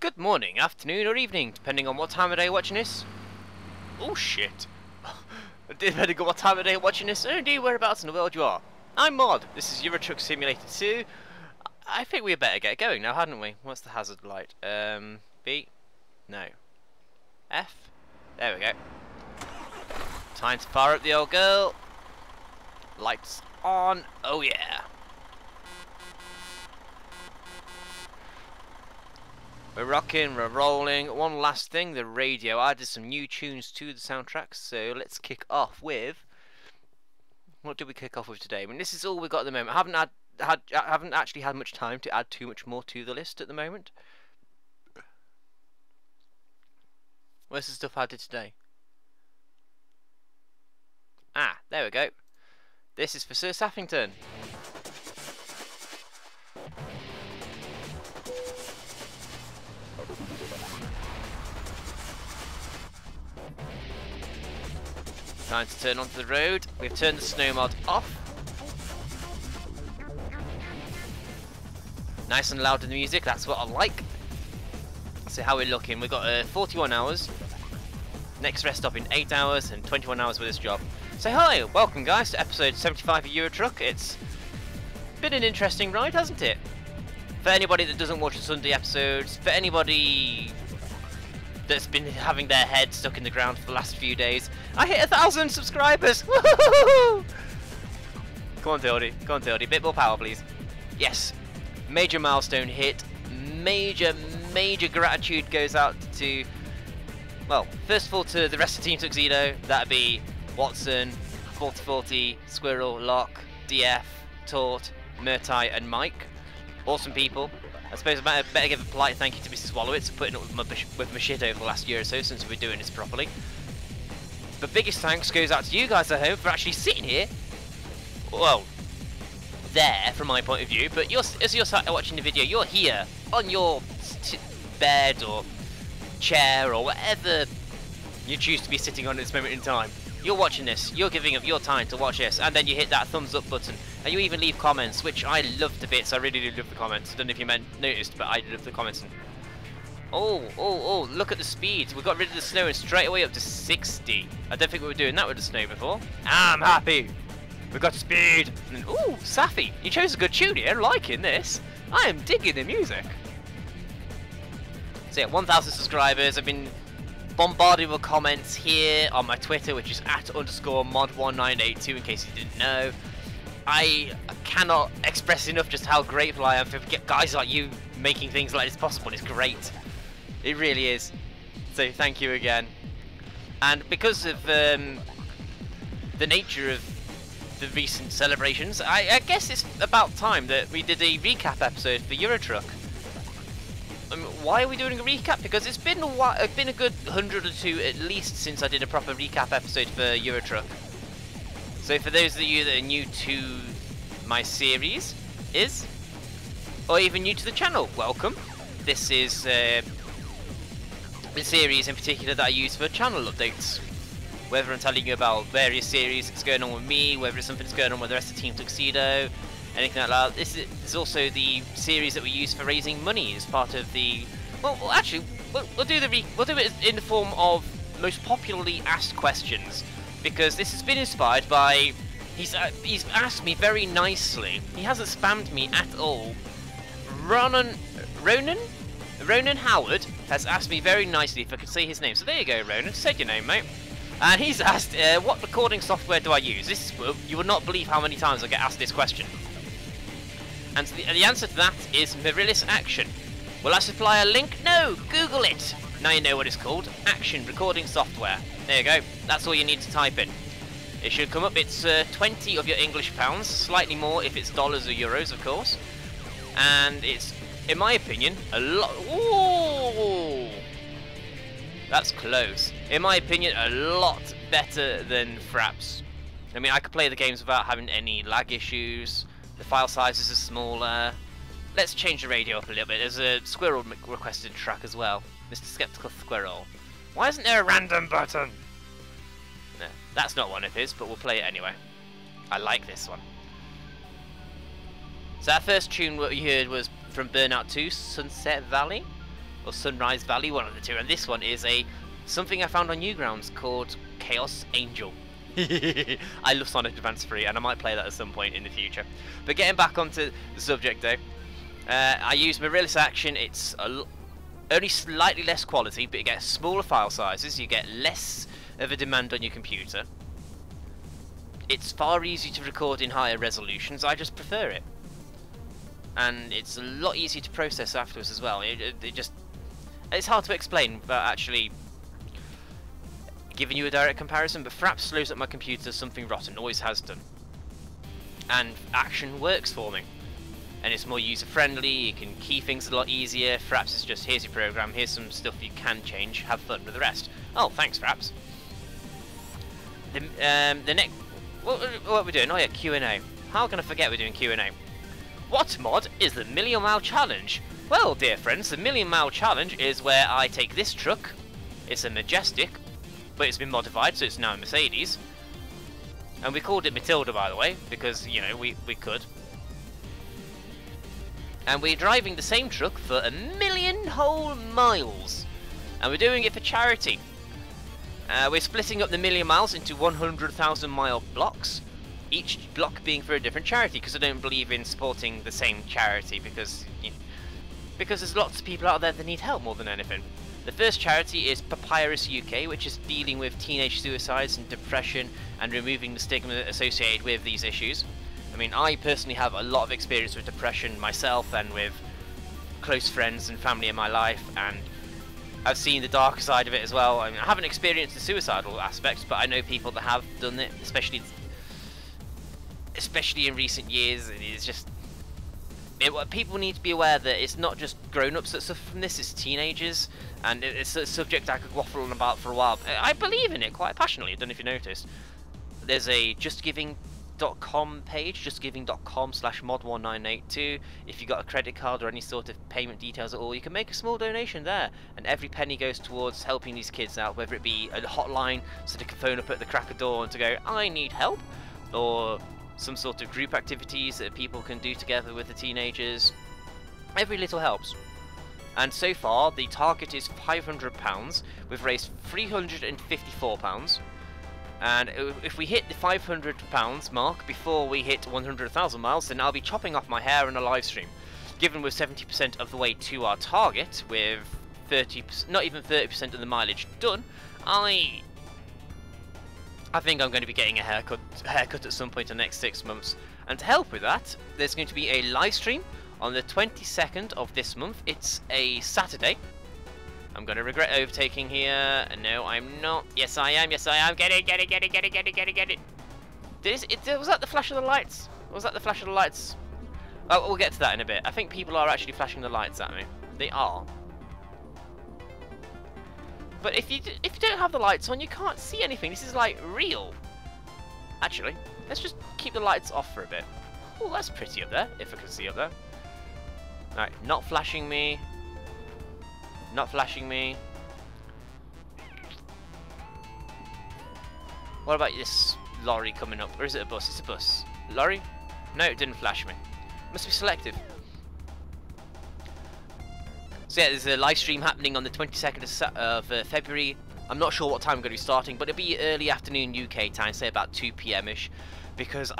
Good morning, afternoon, or evening, depending on what time of day you're watching this. Oh shit. Depending on what time of day you're watching this, or indeed whereabouts in the world you are. I'm MoD. This is Euro Truck Simulator 2. I think we better get going now, hadn't we? What's the hazard light? B? No. F? There we go. Time to fire up the old girl. Lights on. Oh yeah. We're rocking, we're rolling. One last thing, the radio. I added some new tunes to the soundtrack, so let's kick off with... What did we kick off with today? I mean, this is all we've got at the moment. I haven't actually had much time to add too much more to the list at the moment. Where's the stuff I did today? Ah, there we go. This is for Sir Saffington. Time to turn onto the road. We've turned the snow mod off. Nice and loud in the music, that's what I like. So how we're looking, we've got 41 hours. Next rest stop in 8 hours and 21 hours with this job. So hi, welcome guys to episode 75 of Euro Truck. It's been an interesting ride, hasn't it? For anybody that doesn't watch the Sunday episodes, for anybody that's been having their head stuck in the ground for the last few days, I hit 1,000 subscribers! Woohoo! Come on Tildy, a bit more power please. Yes, major milestone hit, major gratitude goes out to, well, first of all to the rest of Team Tuxedo. That'd be Watson, 4040, Squirrel, Locke, DF, Tort, Murtai and Mike. Awesome people. I suppose I better give a polite thank you to Mrs. Wallowitz for putting up with my shit over the last year or so since we've been doing this properly. But biggest thanks goes out to you guys at home for actually sitting here. Well, there from my point of view, but as you're sat watching the video, you're here on your bed or chair or whatever you choose to be sitting on at this moment in time. You're watching this, you're giving up your time to watch this, and then you hit that thumbs up button, and you even leave comments, which I love to bits. I really do love the comments. I don't know if you noticed, but I love the comments. And oh, look at the speed. We got rid of the snow and straight away up to 60. I don't think we were doing that with the snow before. I'm happy. We got speed. And ooh, Safi, you chose a good tune here. I'm liking this. I am digging the music. So yeah, 1,000 subscribers. I've been bombarded with comments here on my Twitter, which is @_mod1982 in case you didn't know. I cannot express enough just how grateful I am for guys like you making things like this possible. It's great. It really is. So thank you again. And because of the nature of the recent celebrations, I guess it's about time that we did a recap episode for Euro Truck. Why are we doing a recap? Because it's been a while, a good 100 or two at least since I did a proper recap episode for Euro Truck. So for those of you that are new to my series, or even new to the channel, welcome. This is the series in particular that I use for channel updates. Whether I'm telling you about various series that's going on with me, whether it's something that's going on with the rest of Team Tuxedo, anything like that. This is also the series that we use for raising money as part of the... Well, actually, we'll do it in the form of most popularly asked questions, because this has been inspired by... He's asked me very nicely. He hasn't spammed me at all. Ronan Howard has asked me very nicely if I could say his name. So there you go, Ronan. Said your name, mate. And he's asked, what recording software do I use? You would not believe how many times I get asked this question. And the answer to that is Marilis Action. Will I supply a link? No! Google it! Now you know what it's called. Action Recording Software. There you go. That's all you need to type in. It should come up. It's 20 of your English pounds. Slightly more if it's dollars or euros, of course. And it's, in my opinion, a lot... Ooh! That's close. In my opinion, a lot better than Fraps. I mean, I could play the games without having any lag issues. The file sizes are smaller. Let's change the radio up a little bit. There's a Squirrel requested track as well. Mr. Skeptical Squirrel. Why isn't there a random button? No, that's not one of his, but we'll play it anyway. I like this one. So our first tune what you heard was from Burnout 2, Sunset Valley. or Sunrise Valley, one of the two, and this one is something I found on Newgrounds called Chaos Angel. I love Sonic Advance 3, and I might play that at some point in the future. But getting back onto the subject though, I use Mirrorless Action. It's only slightly less quality, but you get smaller file sizes, you get less of a demand on your computer. It's far easier to record in higher resolutions, I just prefer it. And it's a lot easier to process afterwards as well. It's hard to explain without actually giving you a direct comparison, but Fraps slows up my computer something rotten, always has done. And Action works for me. And it's more user friendly, you can key things a lot easier. Fraps is just, here's your program, here's some stuff you can change, have fun with the rest. Oh, thanks Fraps. The next, what are we doing? Oh yeah, Q&A. How can I forget we're doing Q&A? What mod is the Million Mile Challenge? Well, dear friends, the Million Mile Challenge is where I take this truck. It's a Majestic, but it's been modified, so it's now a Mercedes. And we called it Matilda, by the way, because, you know, we could. And we're driving the same truck for 1,000,000 whole miles. And we're doing it for charity. We're splitting up the 1,000,000 miles into 100,000 mile blocks. Each block being for a different charity, because I don't believe in supporting the same charity, because there's lots of people out there that need help more than anything. The first charity is Papyrus UK, which is dealing with teenage suicides and depression and removing the stigma associated with these issues. I mean, I personally have a lot of experience with depression myself and with close friends and family in my life, and I've seen the darker side of it as well. I mean, I haven't experienced the suicidal aspects, but I know people that have done it, especially in recent years. It's just people need to be aware that it's not just grown-ups that suffer from this, it's teenagers, and it's a subject I could waffle on about for a while. I believe in it quite passionately. I don't know if you noticed. There's a justgiving.com page, justgiving.com/mod1982. If you've got a credit card or any sort of payment details at all, you can make a small donation there, and every penny goes towards helping these kids out, whether it be a hotline so they can phone up at the crack of dawn to go, I need help, or some sort of group activities that people can do together with the teenagers. Every little helps. And so far the target is £500. We've raised £354, and if we hit the £500 mark before we hit 100,000 miles, then I'll be chopping off my hair in a live stream. Given we're 70% of the way to our target, with 30%, not even 30% of the mileage done, I think I'm going to be getting a haircut at some point in the next 6 months. And to help with that, there's going to be a live stream on the 22nd of this month. It's a Saturday. I'm going to regret overtaking here. No, I'm not. Yes, I am. Yes, I am. Get it. Was that the flash of the lights? Was that the flash of the lights? Oh, we'll get to that in a bit. I think people are actually flashing the lights at me. They are. But if you don't have the lights on, you can't see anything. This is like real. Actually, let's just keep the lights off for a bit. Oh, that's pretty up there, if I can see up there. Alright, not flashing me. Not flashing me. What about this lorry coming up? Or is it a bus? It's a bus. Lorry? No, it didn't flash me. Must be selective. So yeah, there's a live stream happening on the 22nd of February. I'm not sure what time I'm going to be starting, but it'll be early afternoon UK time, say about 2 PM-ish, because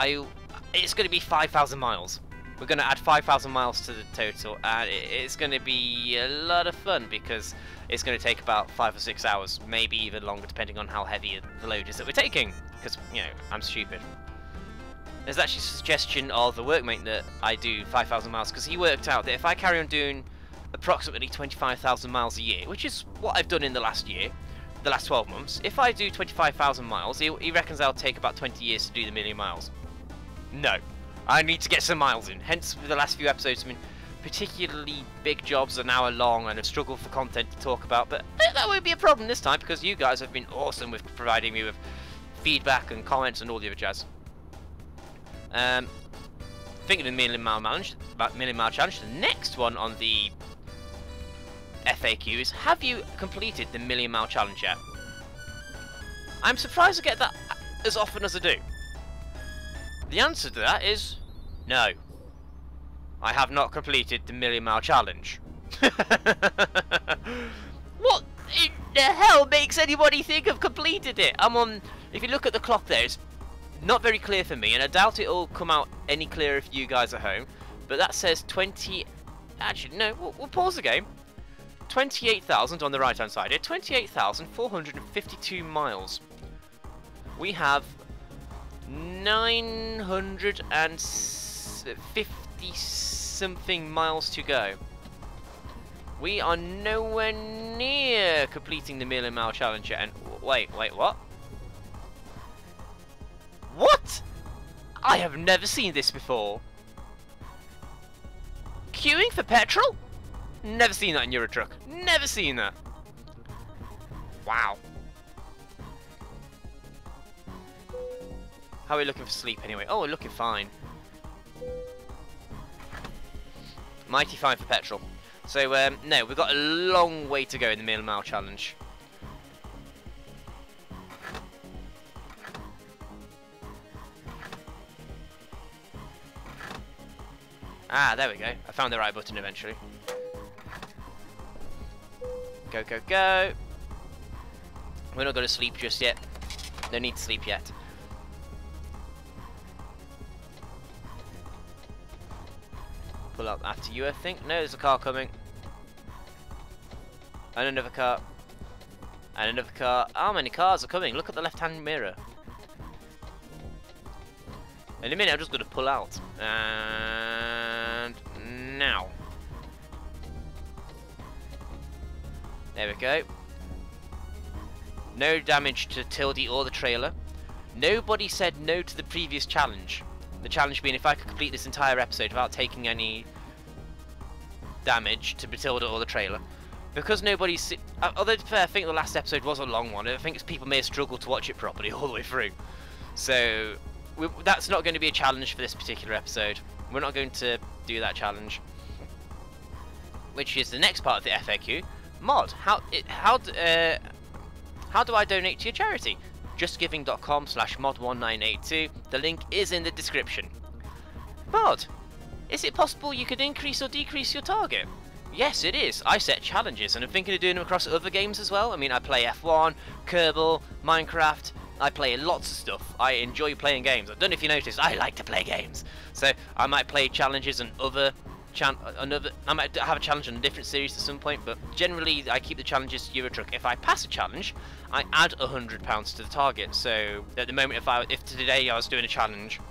it's going to be 5,000 miles. We're going to add 5,000 miles to the total, and it's going to be a lot of fun, because it's going to take about 5 or 6 hours, maybe even longer, depending on how heavy the load is that we're taking, because, you know, I'm stupid. There's actually a suggestion of a workmate that I do 5,000 miles, because he worked out that if I carry on doing approximately 25,000 miles a year, which is what I've done in the last year, the last 12 months, if I do 25,000 miles, he reckons I'll take about 20 years to do the 1,000,000 miles. No. I need to get some miles in. Hence, the last few episodes, I mean, particularly big jobs an hour long and I've struggled for content to talk about, but that won't be a problem this time because you guys have been awesome with providing me with feedback and comments and all the other jazz. Thinking of the 1,000,000 mile challenge, the next one on the FAQ is, have you completed the 1,000,000 mile challenge yet? I'm surprised I get that as often as I do. The answer to that is no. I have not completed the 1,000,000 mile challenge. What in the hell makes anybody think I've completed it? I'm on. If you look at the clock there, it's not very clear for me, and I doubt it'll come out any clearer for you guys at home. But that says 20. Actually, no. We'll pause the game. 28,000 on the right-hand side here. 28,452 miles. We have 950 something miles to go. We are nowhere near completing the million mile challenge yet. And wait, what? What? I have never seen this before. Queuing for petrol? Never seen that in Euro Truck. Never seen that. Wow. How are we looking for sleep anyway? Oh, we're looking fine. Mighty fine for petrol. So, no, we've got a long way to go in the million mile challenge. Ah, there we go. I found the right button eventually. Go, go, go. We're not going to sleep just yet. No need to sleep yet. Pull up after you, I think. No, there's a car coming. And another car. And another car. How many cars are coming? Look at the left-hand mirror. In a minute, I'm just going to pull out. And now. There we go. No damage to Tildy or the trailer. Nobody said no to the previous challenge. The challenge being if I could complete this entire episode without taking any damage to Matilda or the trailer. Because nobody's... Although to be fair, I think the last episode was a long one. I think people may have struggled to watch it properly all the way through. So, that's not going to be a challenge for this particular episode. We're not going to do that challenge. Which is the next part of the FAQ. MoD. How do I donate to your charity? justgiving.com/mod1982. The link is in the description. MoD, is it possible you could increase or decrease your target? Yes, it is. I set challenges and I'm thinking of doing them across other games as well. I mean, I play F1, Kerbal, Minecraft. I play lots of stuff. I enjoy playing games. I don't know if you noticed, I like to play games. So I might play challenges and I might have a challenge on a different series at some point, but generally I keep the challenges to Euro Truck. If I pass a challenge, I add £100 to the target. So at the moment, if today I was doing a challenge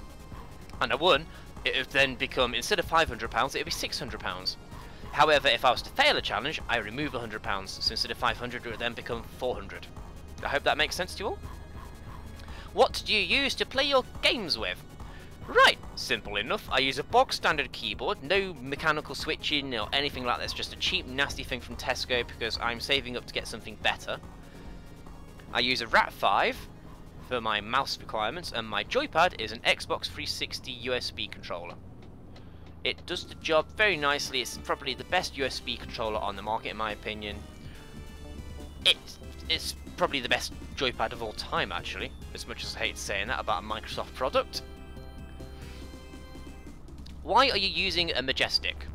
and I won, it would then become, instead of £500, it would be £600. However, if I was to fail a challenge, I remove £100. So instead of 500, it would then become 400. I hope that makes sense to you all. What do you use to play your games with? Right, simple enough. I use a bog standard keyboard, no mechanical switching or anything like that. It's just a cheap, nasty thing from Tesco because I'm saving up to get something better. I use a RAT5 for my mouse requirements, and my joypad is an Xbox 360 USB controller. It does the job very nicely. It's probably the best USB controller on the market in my opinion. It's probably the best joypad of all time actually, as much as I hate saying that about a Microsoft product. Why are you using a Majestic?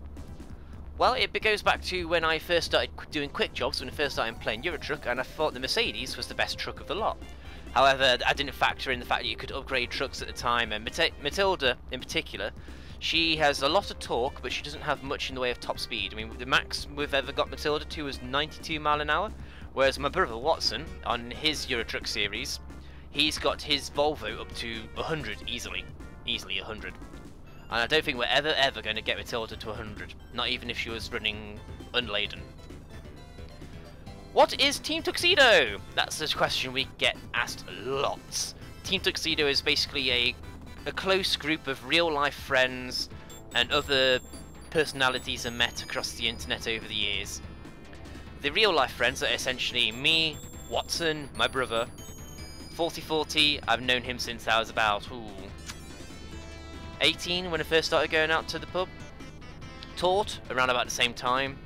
Well, it goes back to when I first started doing quick jobs, when I first started playing Euro Truck, and I thought the Mercedes was the best truck of the lot. However, I didn't factor in the fact that you could upgrade trucks at the time, and Matilda in particular, she has a lot of torque, but she doesn't have much in the way of top speed. I mean, the max we've ever got Matilda to was 92 mile an hour, whereas my brother Watson, on his Euro Truck series, he's got his Volvo up to 100 easily 100. And I don't think we're ever going to get Matilda to 100, not even if she was running unladen. What is Team Tuxedo? That's a question we get asked lots. Team Tuxedo is basically a close group of real-life friends and other personalities I met across the internet over the years. The real-life friends are essentially me, Watson, my brother, 4040. I've known him since I was about 18 when I first started going out to the pub. Tort, around about the same time.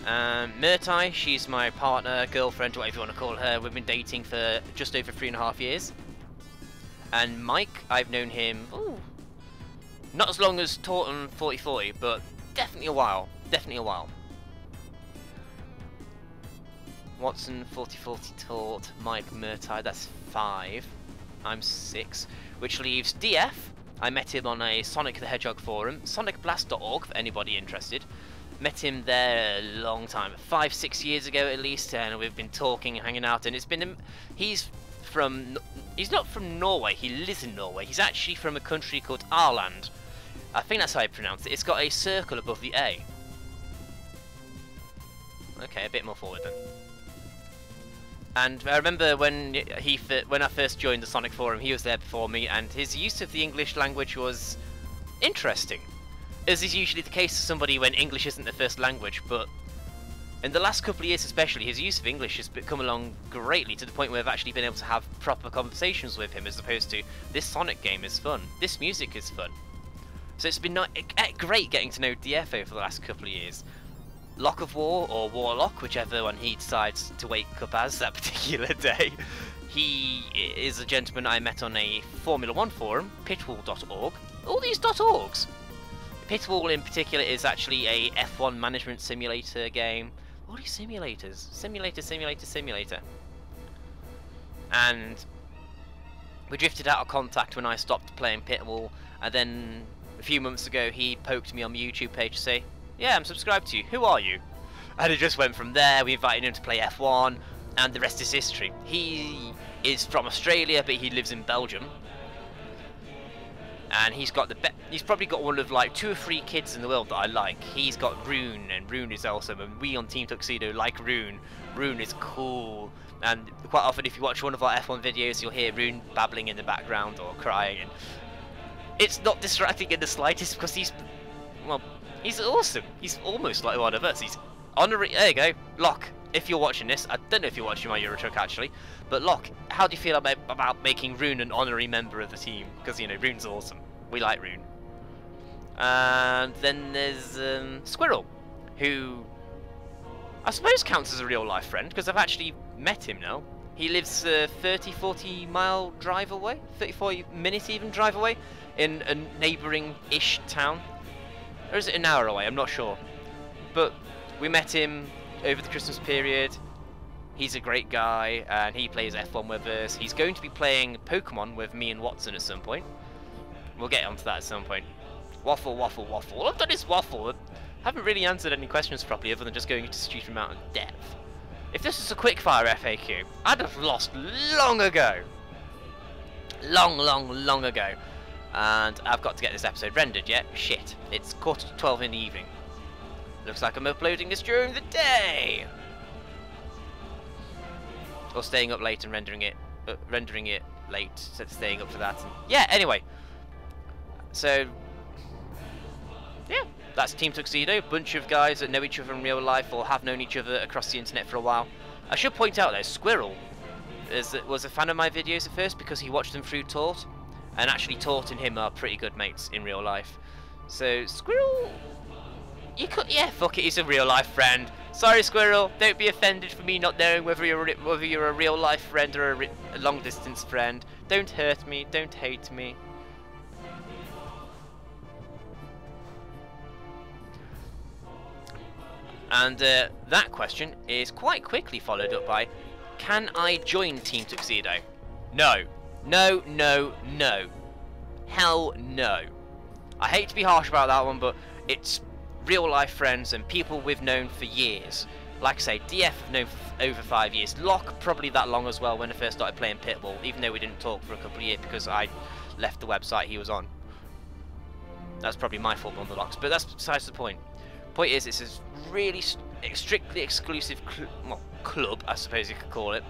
Murtai, she's my partner, girlfriend, whatever you want to call her. We've been dating for just over 3.5 years. And Mike, I've known him, not as long as Tort and 4040, but definitely a while. definitely a while. Watson 4040 taught Mike Murtai, that's 5. I'm 6. Which leaves DF. I met him on a Sonic the Hedgehog forum, sonicblast.org for anybody interested. Met him there a long time, 5-6 years ago at least, and we've been talking, hanging out, and it's been... He's not from Norway, he lives in Norway. He's actually from a country called Ireland. I think that's how you pronounce it. It's got a circle above the A. Okay, a bit more forward then. And I remember when I first joined the Sonic forum, he was there before me, and his use of the English language was interesting, as is usually the case for somebody when English isn't their first language. But in the last couple of years especially, his use of English has come along greatly, to the point where I've actually been able to have proper conversations with him, as opposed to, this Sonic game is fun, this music is fun. So it's been great getting to know DF over the last couple of years. Lock of War, or Warlock, whichever one he decides to wake up as that particular day. He is a gentleman I met on a Formula 1 forum, pitwall.org. All these .orgs! Pitwall in particular is actually a F1 management simulator game. All these simulators. Simulator. And we drifted out of contact when I stopped playing Pitwall, and then a few months ago he poked me on my YouTube page to say, yeah, I'm subscribed to you. Who are you? And it just went from there. We invited him to play F1, and the rest is history. He is from Australia, but he lives in Belgium. And he's probably got one of like 2 or 3 kids in the world that I like. He's got Rune, and Rune is awesome. And we on Team Tuxedo like Rune. Rune is cool. And quite often, if you watch one of our F1 videos, you'll hear Rune babbling in the background or crying. And it's not distracting in the slightest, because he's awesome. He's almost like one of us. He's honorary. There you go, Locke. If you're watching this, I don't know if you're watching my Euro Truck actually, but Locke, how do you feel about making Rune an honorary member of the team? Because, you know, Rune's awesome. We like Rune. And then there's Squirrel, who I suppose counts as a real life friend, because I've actually met him now. He lives 30-40 mile drive away, 30-40 minute even drive away, in a neighbouring-ish town. Or is it an hour away? I'm not sure. But we met him over the Christmas period. He's a great guy, and he plays F1 with us. He's going to be playing Pokemon with me and Watson at some point. We'll get onto that at some point. Waffle. All I've done is waffle. I haven't really answered any questions properly, other than just going into stupid amount of depth. If this was a quickfire FAQ, I'd have lost long ago. Long ago. And I've got to get this episode rendered yet. Shit. It's 11:45 in the evening. Looks like I'm uploading this during the day. Or staying up late and rendering it late, so staying up for that. And yeah, anyway. So, yeah, that's Team Tuxedo. Bunch of guys that know each other in real life or have known each other across the internet for a while. I should point out though, Squirrel was a fan of my videos at first because he watched them through Taught. And actually, Taught and him are pretty good mates in real life. So, Squirrel, you could, yeah, fuck it, he's a real life friend. Sorry, Squirrel, don't be offended for me not knowing whether you're a real life friend or a long distance friend. Don't hurt me, don't hate me. And that question is quite quickly followed up by, can I join Team Tuxedo? No. No. Hell no. I hate to be harsh about that one, but it's real life friends and people we've known for years. Like I say, DF I've known for over 5 years. Locke probably that long as well when I first started playing Pitbull, even though we didn't talk for a couple of years because I left the website he was on. That's probably my fault on the locks, but that's besides the point. Point is, it's a really strictly exclusive club, I suppose you could call it,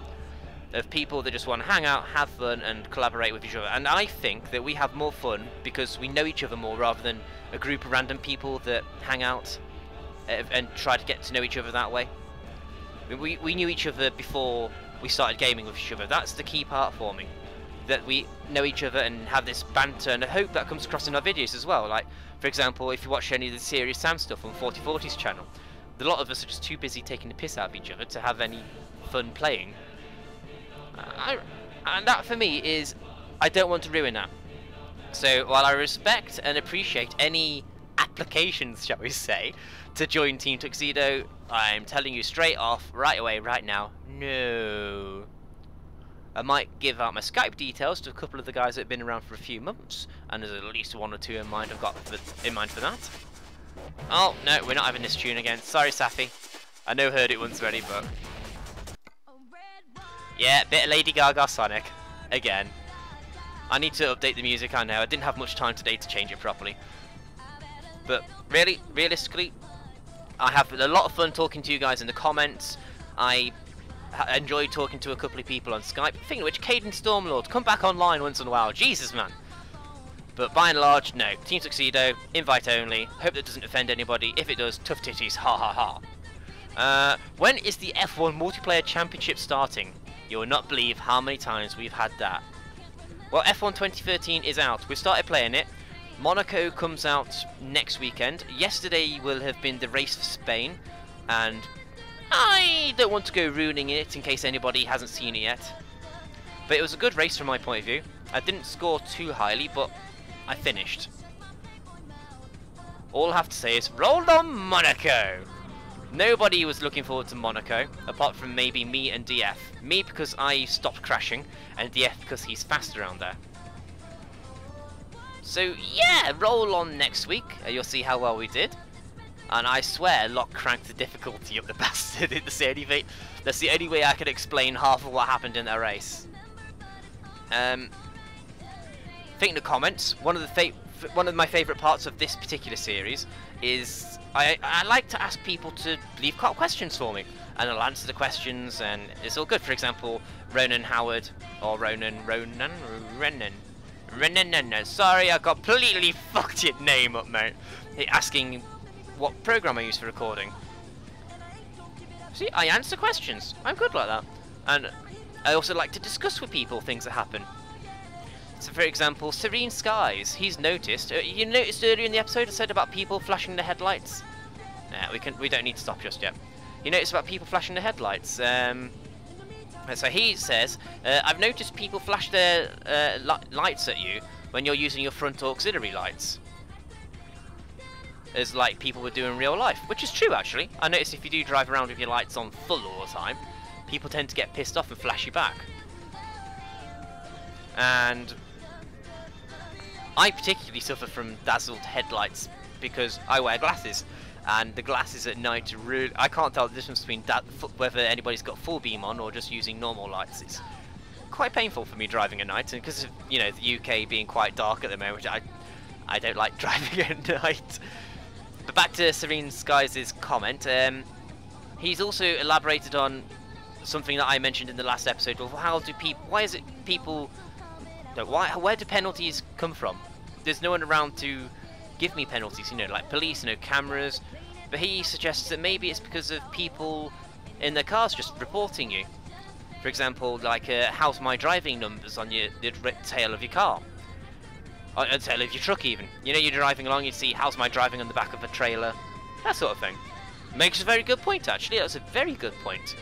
of people that just want to hang out, have fun, and collaborate with each other. And I think that we have more fun because we know each other more rather than a group of random people that hang out and try to get to know each other that way. We knew each other before we started gaming with each other. That's the key part for me. That we know each other and have this banter, and I hope that comes across in our videos as well. Like, for example, if you watch any of the Serious Sam stuff on 4040's channel, a lot of us are just too busy taking the piss out of each other to have any fun playing. And that for me is, I don't want to ruin that. So while I respect and appreciate any applications, shall we say, to join Team Tuxedo, I'm telling you straight off, right away, right now, no. I might give out my Skype details to a couple of the guys that have been around for a few months, and there's at least one or two in mind I've got in mind for that. Oh, no, we're not having this tune again. Sorry, Safi. I know heard it once already, but... yeah, bit of Lady Gaga Sonic. Again. I need to update the music, I know. I didn't have much time today to change it properly. But, really, realistically, I have a lot of fun talking to you guys in the comments. I enjoyed talking to a couple of people on Skype. Thinking of which, Caden Stormlord, come back online once in a while. Jesus, man. But by and large, no. Team Tuxedo, invite only. Hope that doesn't offend anybody. If it does, tough titties, ha ha ha. When is the F1 Multiplayer Championship starting? You will not believe how many times we've had that. Well, F1 2013 is out. We've started playing it. Monaco comes out next weekend. Yesterday will have been the race for Spain, and I don't want to go ruining it in case anybody hasn't seen it yet. But it was a good race from my point of view. I didn't score too highly, but I finished. All I have to say is, roll on Monaco! Nobody was looking forward to Monaco, apart from maybe me and DF. Me because I stopped crashing, and DF because he's fast around there. So yeah, roll on next week, you'll see how well we did. And I swear, Locke cranked the difficulty up the bastard. That's the only way I could explain half of what happened in that race. Think in the comments, one of my favourite parts of this particular series is I like to ask people to leave questions for me, and I'll answer the questions, and it's all good. For example, Ronan Howard, or Ronan, sorry, I completely fucked your name up, mate. Asking what program I use for recording. See, I answer questions. I'm good like that. And I also like to discuss with people things that happen. So, for example, Serene Skies, he's noticed. You noticed earlier in the episode I said about people flashing the headlights? Nah, we don't need to stop just yet. You noticed about people flashing the headlights. So he says, I've noticed people flash their lights at you when you're using your front auxiliary lights. As like people would do in real life, which is true actually. I noticed if you do drive around with your lights on full all the time, people tend to get pissed off and flash you back. And I particularly suffer from dazzled headlights because I wear glasses, and the glasses at night really, I can't tell the difference between whether anybody's got full beam on or just using normal lights. It's quite painful for me driving at night, and because of, you know, the UK being quite dark at the moment, I don't like driving at night. But back to Serene Skies' comment, he's also elaborated on something that I mentioned in the last episode. Well, why is it people, where do penalties come from? There's no one around to give me penalties, you know, like police, no cameras. But he suggests that maybe it's because of people in their cars just reporting you. For example, like, how's my driving numbers on the tail of your car? On the tail of your truck even. You know, you're driving along, you see, how's my driving on the back of a trailer? That sort of thing. Makes a very good point, actually. That's a very good point.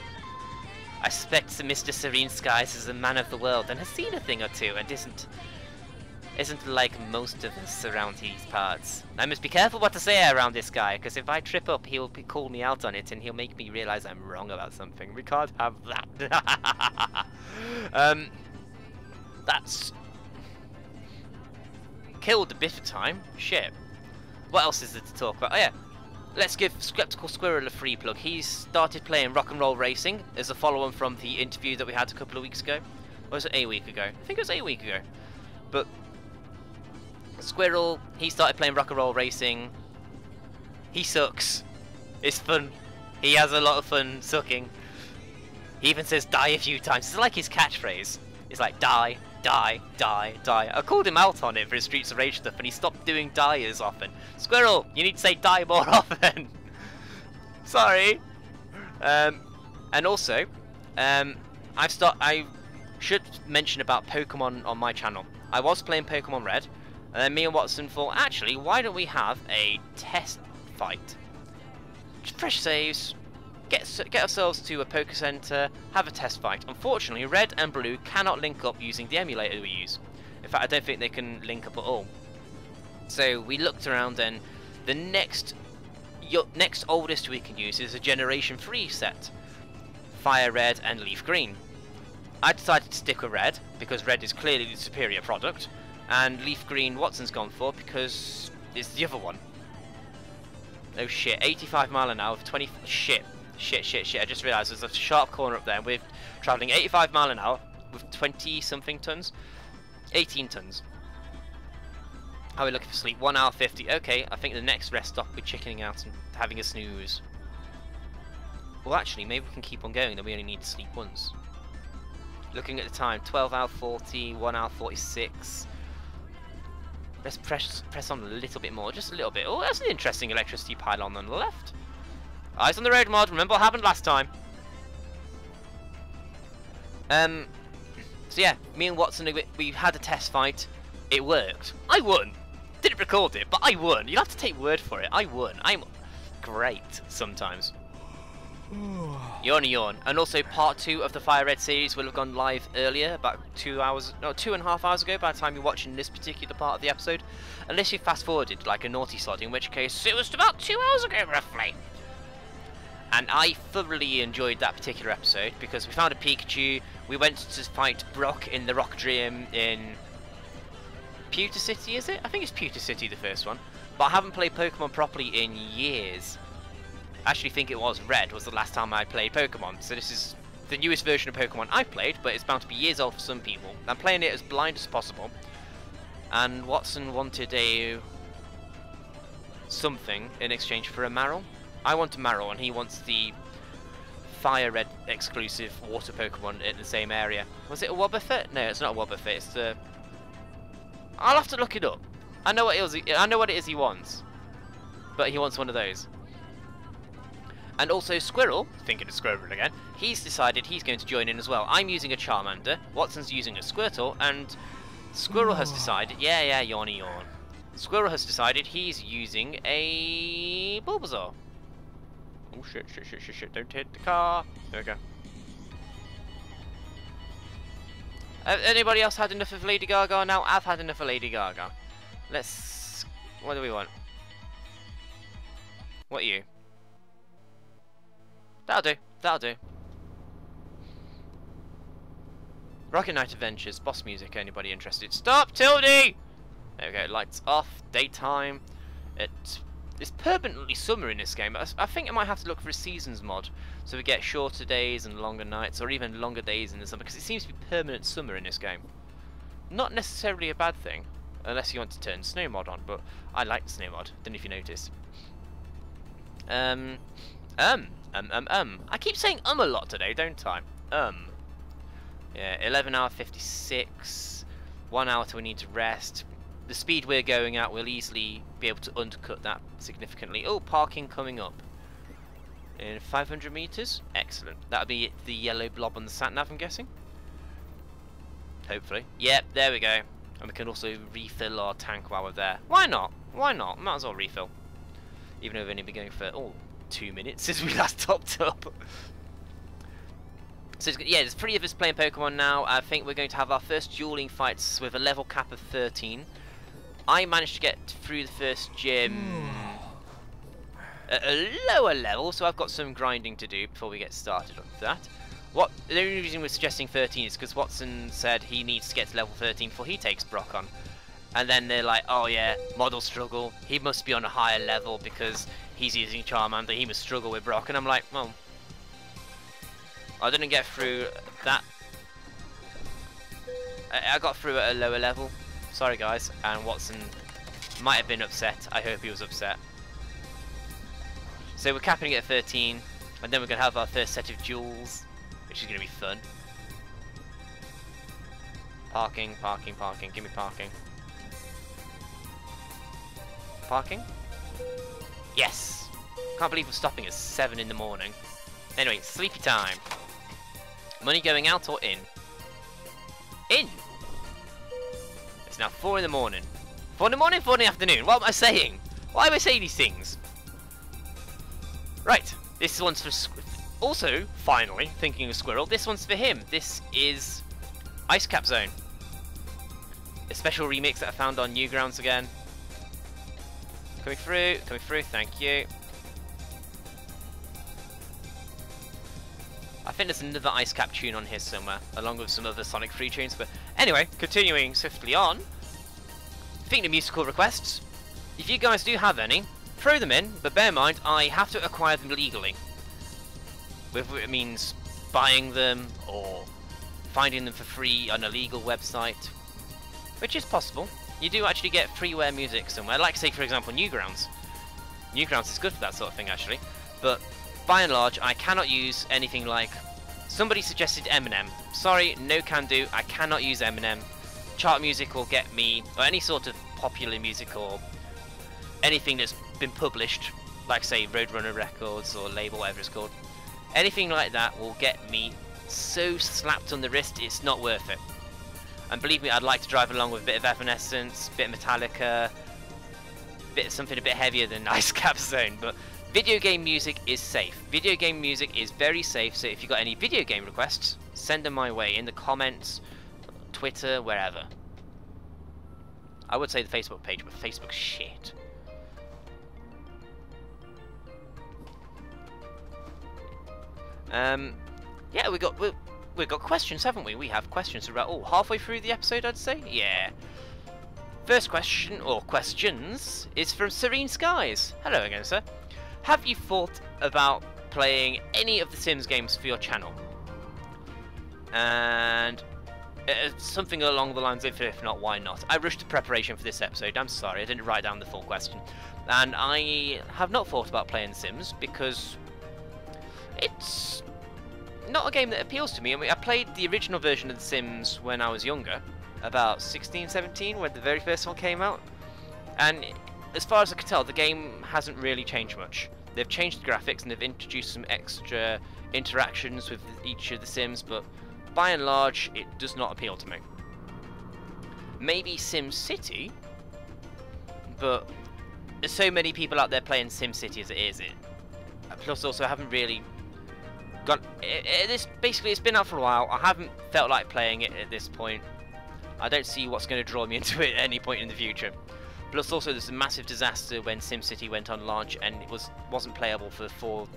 I suspect that Mr. Serene Skies is a man of the world and has seen a thing or two and isn't like most of us around these parts. I must be careful what to say around this guy, because if I trip up, he'll call me out on it and he'll make me realise I'm wrong about something. We can't have that. That's killed a bit of time. Shit. What else is there to talk about? Oh yeah, let's give Skeptical Squirrel a free plug. He's started playing Rock and Roll Racing as a follow-on from the interview that we had a couple of weeks ago. Or was it a week ago? I think it was a week ago. But Squirrel, he started playing Rock and Roll Racing. He sucks. It's fun. He has a lot of fun sucking. He even says die a few times. It's like his catchphrase. It's like die, die, die, die. I called him out on it for his Streets of Rage stuff, and he stopped doing die as often. Squirrel, you need to say die more often. Sorry. And also, I should mention about Pokemon on my channel. I was playing Pokemon Red, and then me and Watson thought, actually, why don't we have a test fight? Just fresh saves, get ourselves to a Poké Center, have a test fight. Unfortunately, Red and Blue cannot link up using the emulator we use. In fact, I don't think they can link up at all. So we looked around, and The next oldest we can use is a Generation 3 set. Fire Red and Leaf Green. I decided to stick with Red, because Red is clearly the superior product. And Leaf Green, Watson's gone for, because it's the other one. Oh shit, 85 mile an hour with 20... Shit. I just realised there's a sharp corner up there, and we're travelling 85 mile an hour with 20-something tons. 18 tons. How are we looking for sleep? 1 hour 50. Okay, I think the next rest stop we're chickening out and having a snooze. Well, actually, maybe we can keep on going, then we only need to sleep once. Looking at the time, 12 hour 40, 1 hour 46. Let's press on a little bit more, just a little bit. Oh, that's an interesting electricity pylon on the left. Eyes on the road, mod. Remember what happened last time. So yeah, me and Watson, we had a test fight. It worked. I won. Didn't record it, but I won. You'll have to take word for it. I won. I'm great sometimes. Yawn. And also part 2 of the Fire Red series will have gone live earlier, about 2.5 hours ago by the time you're watching this particular part of the episode. Unless you fast forwarded like a naughty sod, in which case it was about 2 hours ago roughly. And I thoroughly enjoyed that particular episode because we found a Pikachu, we went to fight Brock in the Rock Dream in Pewter City, is it? I think it's Pewter City, the first one. But I haven't played Pokemon properly in years. I actually think it was Red was the last time I played Pokemon, so this is the newest version of Pokemon I played, but it's bound to be years old for some people. I'm playing it as blind as possible, and Watson wanted something in exchange for a Marill. I want a Marill, and he wants the Fire Red exclusive water Pokemon in the same area. Was it a Wobbuffet? No, it's not a Wobbuffet, it's the... I'll have to look it up. I know what it is he wants, but he wants one of those. And also Squirrel, thinking of Squirrel again, he's decided he's going to join in as well. I'm using a Charmander, Watson's using a Squirtle, and Squirrel has decided... Yeah, yawn. Squirrel has decided he's using a Bulbasaur. Oh shit, don't hit the car. There we go. Anybody else had enough of Lady Gaga? Now I've had enough of Lady Gaga. Let's... What do we want? What are you? That'll do. Rocket Knight Adventures, boss music, anybody interested? Stop, Tildy! There we go, lights off, daytime. It's permanently summer in this game. I think I might have to look for a seasons mod, so we get shorter days and longer nights, or even longer days in the summer, because it seems to be permanent summer in this game. Not necessarily a bad thing, unless you want to turn snow mod on, but I like the snow mod, don't know if you noticed. I keep saying a lot today, don't I? Yeah, 11 hour 56, 1 hour till we need to rest. The speed we're going at will easily be able to undercut that significantly. Oh, parking coming up. In 500 meters? Excellent. That'll be the yellow blob on the sat-nav, I'm guessing. Hopefully. Yep, there we go. And we can also refill our tank while we're there. Why not? Why not? Might as well refill. Even though we've only been going for, 2 minutes since we last topped up. So yeah, there's 3 of us playing Pokemon now. I think we're going to have our first dueling fights with a level cap of 13. I managed to get through the first gym at a lower level, so I've got some grinding to do before we get started on that. The only reason we're suggesting 13 is because Watson said he needs to get to level 13 before he takes Brock on. And then they're like, oh yeah, model struggle, he must be on a higher level because he's using Charmander, he must struggle with Brock. And I'm like, well, I didn't get through that. I got through at a lower level. Sorry guys. And Watson might have been upset. I hope he was upset. So we're capping it at 13. And then we're going to have our first set of duels, which is going to be fun. Parking. Give me parking. Parking? Yes! Can't believe we're stopping at 7 in the morning. Anyway, sleepy time. Money going out or in? In! It's now 4 in the morning. 4 in the morning, 4 in the afternoon. What am I saying? Why am I saying these things? Right, this one's for... Also, finally, thinking of Squirrel, this one's for him. This is Ice Cap Zone. A special remix that I found on Newgrounds again. Coming through, thank you. I think there's another Ice Cap tune on here somewhere, along with some other Sonic 3 tunes, but anyway, continuing swiftly on. Speaking of musical requests, if you guys do have any, throw them in, but bear in mind, I have to acquire them legally. Whether it means buying them, or finding them for free on a legal website, which is possible. You do actually get freeware music somewhere, like say for example Newgrounds. Newgrounds is good for that sort of thing actually, but by and large I cannot use anything like, somebody suggested Eminem. Sorry, no can do, I cannot use Eminem. Chart music will get me, or any sort of popular music or anything that's been published, like say Roadrunner Records or label, whatever it's called. Anything like that will get me so slapped on the wrist, it's not worth it. And believe me, I'd like to drive along with a bit of Evanescence, a bit of Metallica, something a bit heavier than Ice Cap Zone, but video game music is safe. Video game music is very safe, so if you've got any video game requests, send them my way in the comments, Twitter, wherever. I would say the Facebook page, but Facebook's shit. Yeah, we've got questions, haven't we? We have questions about halfway through the episode, I'd say. Yeah. First question, or questions, is from Serene Skies. Hello again, sir. Have you thought about playing any of the Sims games for your channel? And something along the lines of, if not, why not? I rushed the preparation for this episode. I'm sorry, I didn't write down the full question. And I have not thought about playing Sims because it's not a game that appeals to me. I mean, I played the original version of The Sims when I was younger, about 16, 17, when the very first one came out. And as far as I can tell, the game hasn't really changed much. They've changed the graphics and they've introduced some extra interactions with each of the Sims, but by and large, it does not appeal to me. Maybe Sim City, but there's so many people out there playing Sim City as it is. Plus, also, I haven't really got basically, it's been out for a while. I haven't felt like playing it at this point. I don't see what's going to draw me into it at any point in the future. Plus, also, there's a massive disaster when SimCity went on launch and it wasn't playable for 4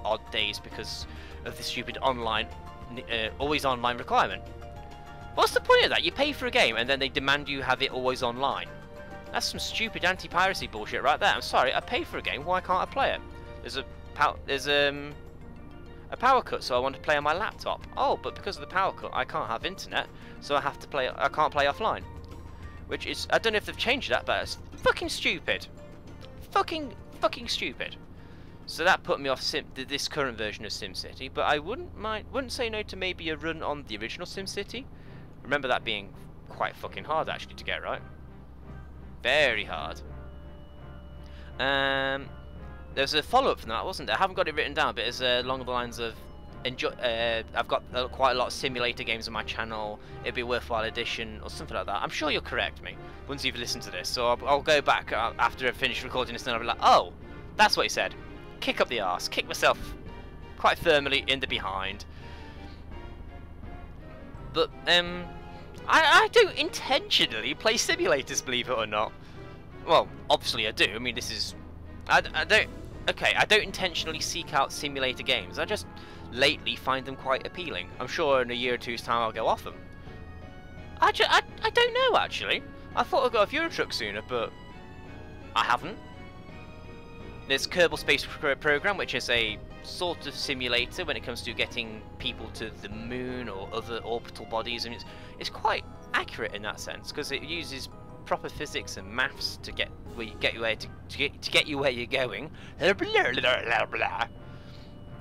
odd days because of the stupid online, always online requirement. What's the point of that? You pay for a game and then they demand you have it always online. That's some stupid anti-piracy bullshit right there. I'm sorry, I pay for a game. Why can't I play it? There's a power cut, so I want to play on my laptop. Oh, but because of the power cut, I can't have internet, so I can't play offline. Which is, I don't know if they've changed that, but it's fucking stupid. Fucking stupid. So that put me off this current version of SimCity, but I wouldn't say no to maybe a run on the original SimCity. Remember that being quite fucking hard actually to get right. Very hard. There's a follow-up from that, wasn't there? I haven't got it written down, but it's along the lines of I've got quite a lot of simulator games on my channel. It'd be a worthwhile addition or something like that. I'm sure you'll correct me once you've listened to this. So I'll go back after I've finished recording this and I'll be like, oh, that's what he said. Kick up the arse. Kick myself quite firmly in the behind. But I don't intentionally play simulators, believe it or not. Well, obviously I do. I mean, this is I don't intentionally seek out simulator games. I just lately find them quite appealing. I'm sure in a year or two's time I'll go off them. I don't know actually. I thought I'd go off Euro Truck sooner, but I haven't. There's Kerbal Space Program, which is a sort of simulator when it comes to getting people to the moon or other orbital bodies, and it's quite accurate in that sense because it uses proper physics and maths to get you where you're going.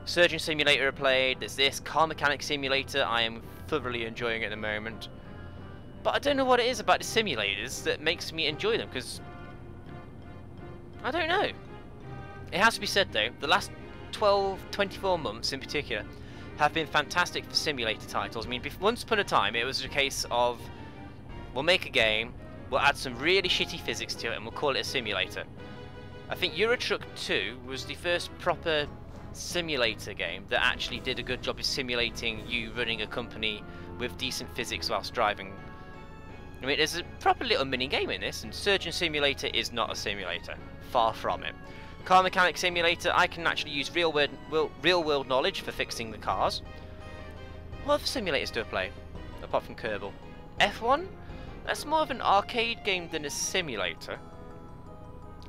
Surgeon Simulator I played. There's this Car Mechanic Simulator. I am thoroughly enjoying it at the moment. But I don't know what it is about the simulators that makes me enjoy them, because I don't know. It has to be said though, the last 24 months in particular have been fantastic for simulator titles. I mean, once upon a time it was a case of, we'll make a game, we'll add some really shitty physics to it and we'll call it a simulator. I think Euro Truck 2 was the first proper simulator game that actually did a good job of simulating you running a company with decent physics whilst driving. I mean, there's a proper little mini game in this, and Surgeon Simulator is not a simulator. Far from it. Car Mechanic Simulator, I can actually use real world knowledge for fixing the cars. What other simulators do I play, apart from Kerbal? F1? That's more of an arcade game than a simulator.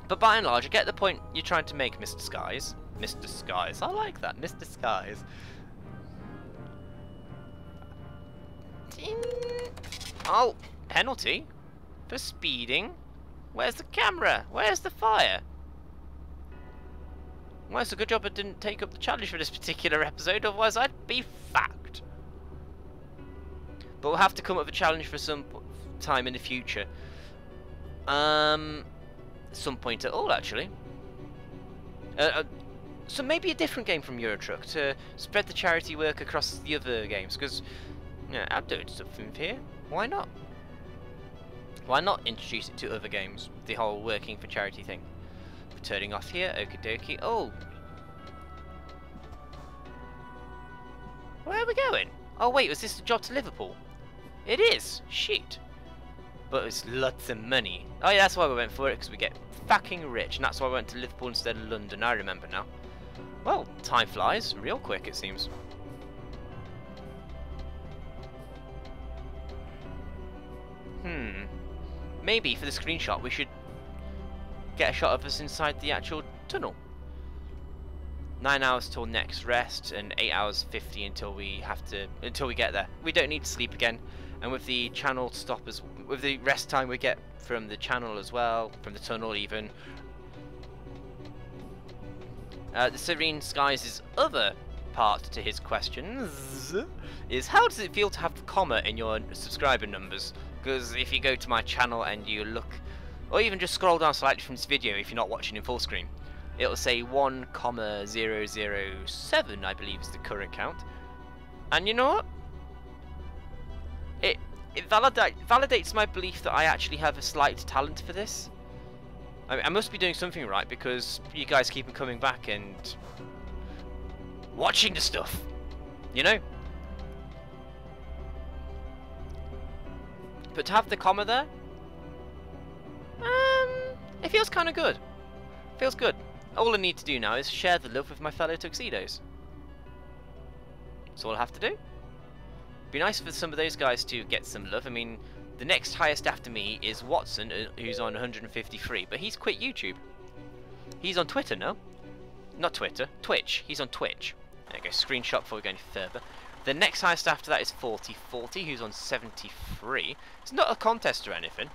But by and large, I get the point you're trying to make, Mr. Skies. Mr. Skies, I like that, Mr. Skies. Oh, penalty? For speeding? Where's the camera? Where's the fire? Well, it's a good job I didn't take up the challenge for this particular episode, otherwise I'd be fucked. But we'll have to come up with a challenge for some time in the future. Some point at all, actually. So maybe a different game from Euro Truck to spread the charity work across the other games, because yeah, I'm doing something here. Why not? Why not introduce it to other games? The whole working for charity thing. We're turning off here, okie dokie. Oh! Where are we going? Oh wait, was this the job to Liverpool? It is! Shit! But it's lots of money. Oh yeah, that's why we went for it, because we get fucking rich. And that's why we went to Liverpool instead of London, I remember now. Well, time flies real quick, it seems. Maybe for the screenshot we should get a shot of us inside the actual tunnel. 9 hours till next rest, and 8 hours 50 until we get there. We don't need to sleep again, and with the channel stoppers, with the rest time we get from the channel as well, from the tunnel even. The Serene Skies' other part to his questions is, how does it feel to have the comma in your subscriber numbers? Because if you go to my channel and you look, or even just scroll down slightly from this video if you're not watching in full screen, it'll say 1,007, I believe is the current count. And you know what? It validates my belief that I actually have a slight talent for this. I mean, I must be doing something right, because you guys keep on coming back and watching the stuff, you know? But to have the comma there, it feels kind of good. Feels good. All I need to do now is share the love with my fellow tuxedos. That's all I have to do. Be nice for some of those guys to get some love. I mean, the next highest after me is Watson, who's on 153, but he's quit YouTube. He's on Twitter now. Not Twitter, Twitch. He's on Twitch. There we go, screenshot before we go any further. The next highest after that is 4040, who's on 73. It's not a contest or anything.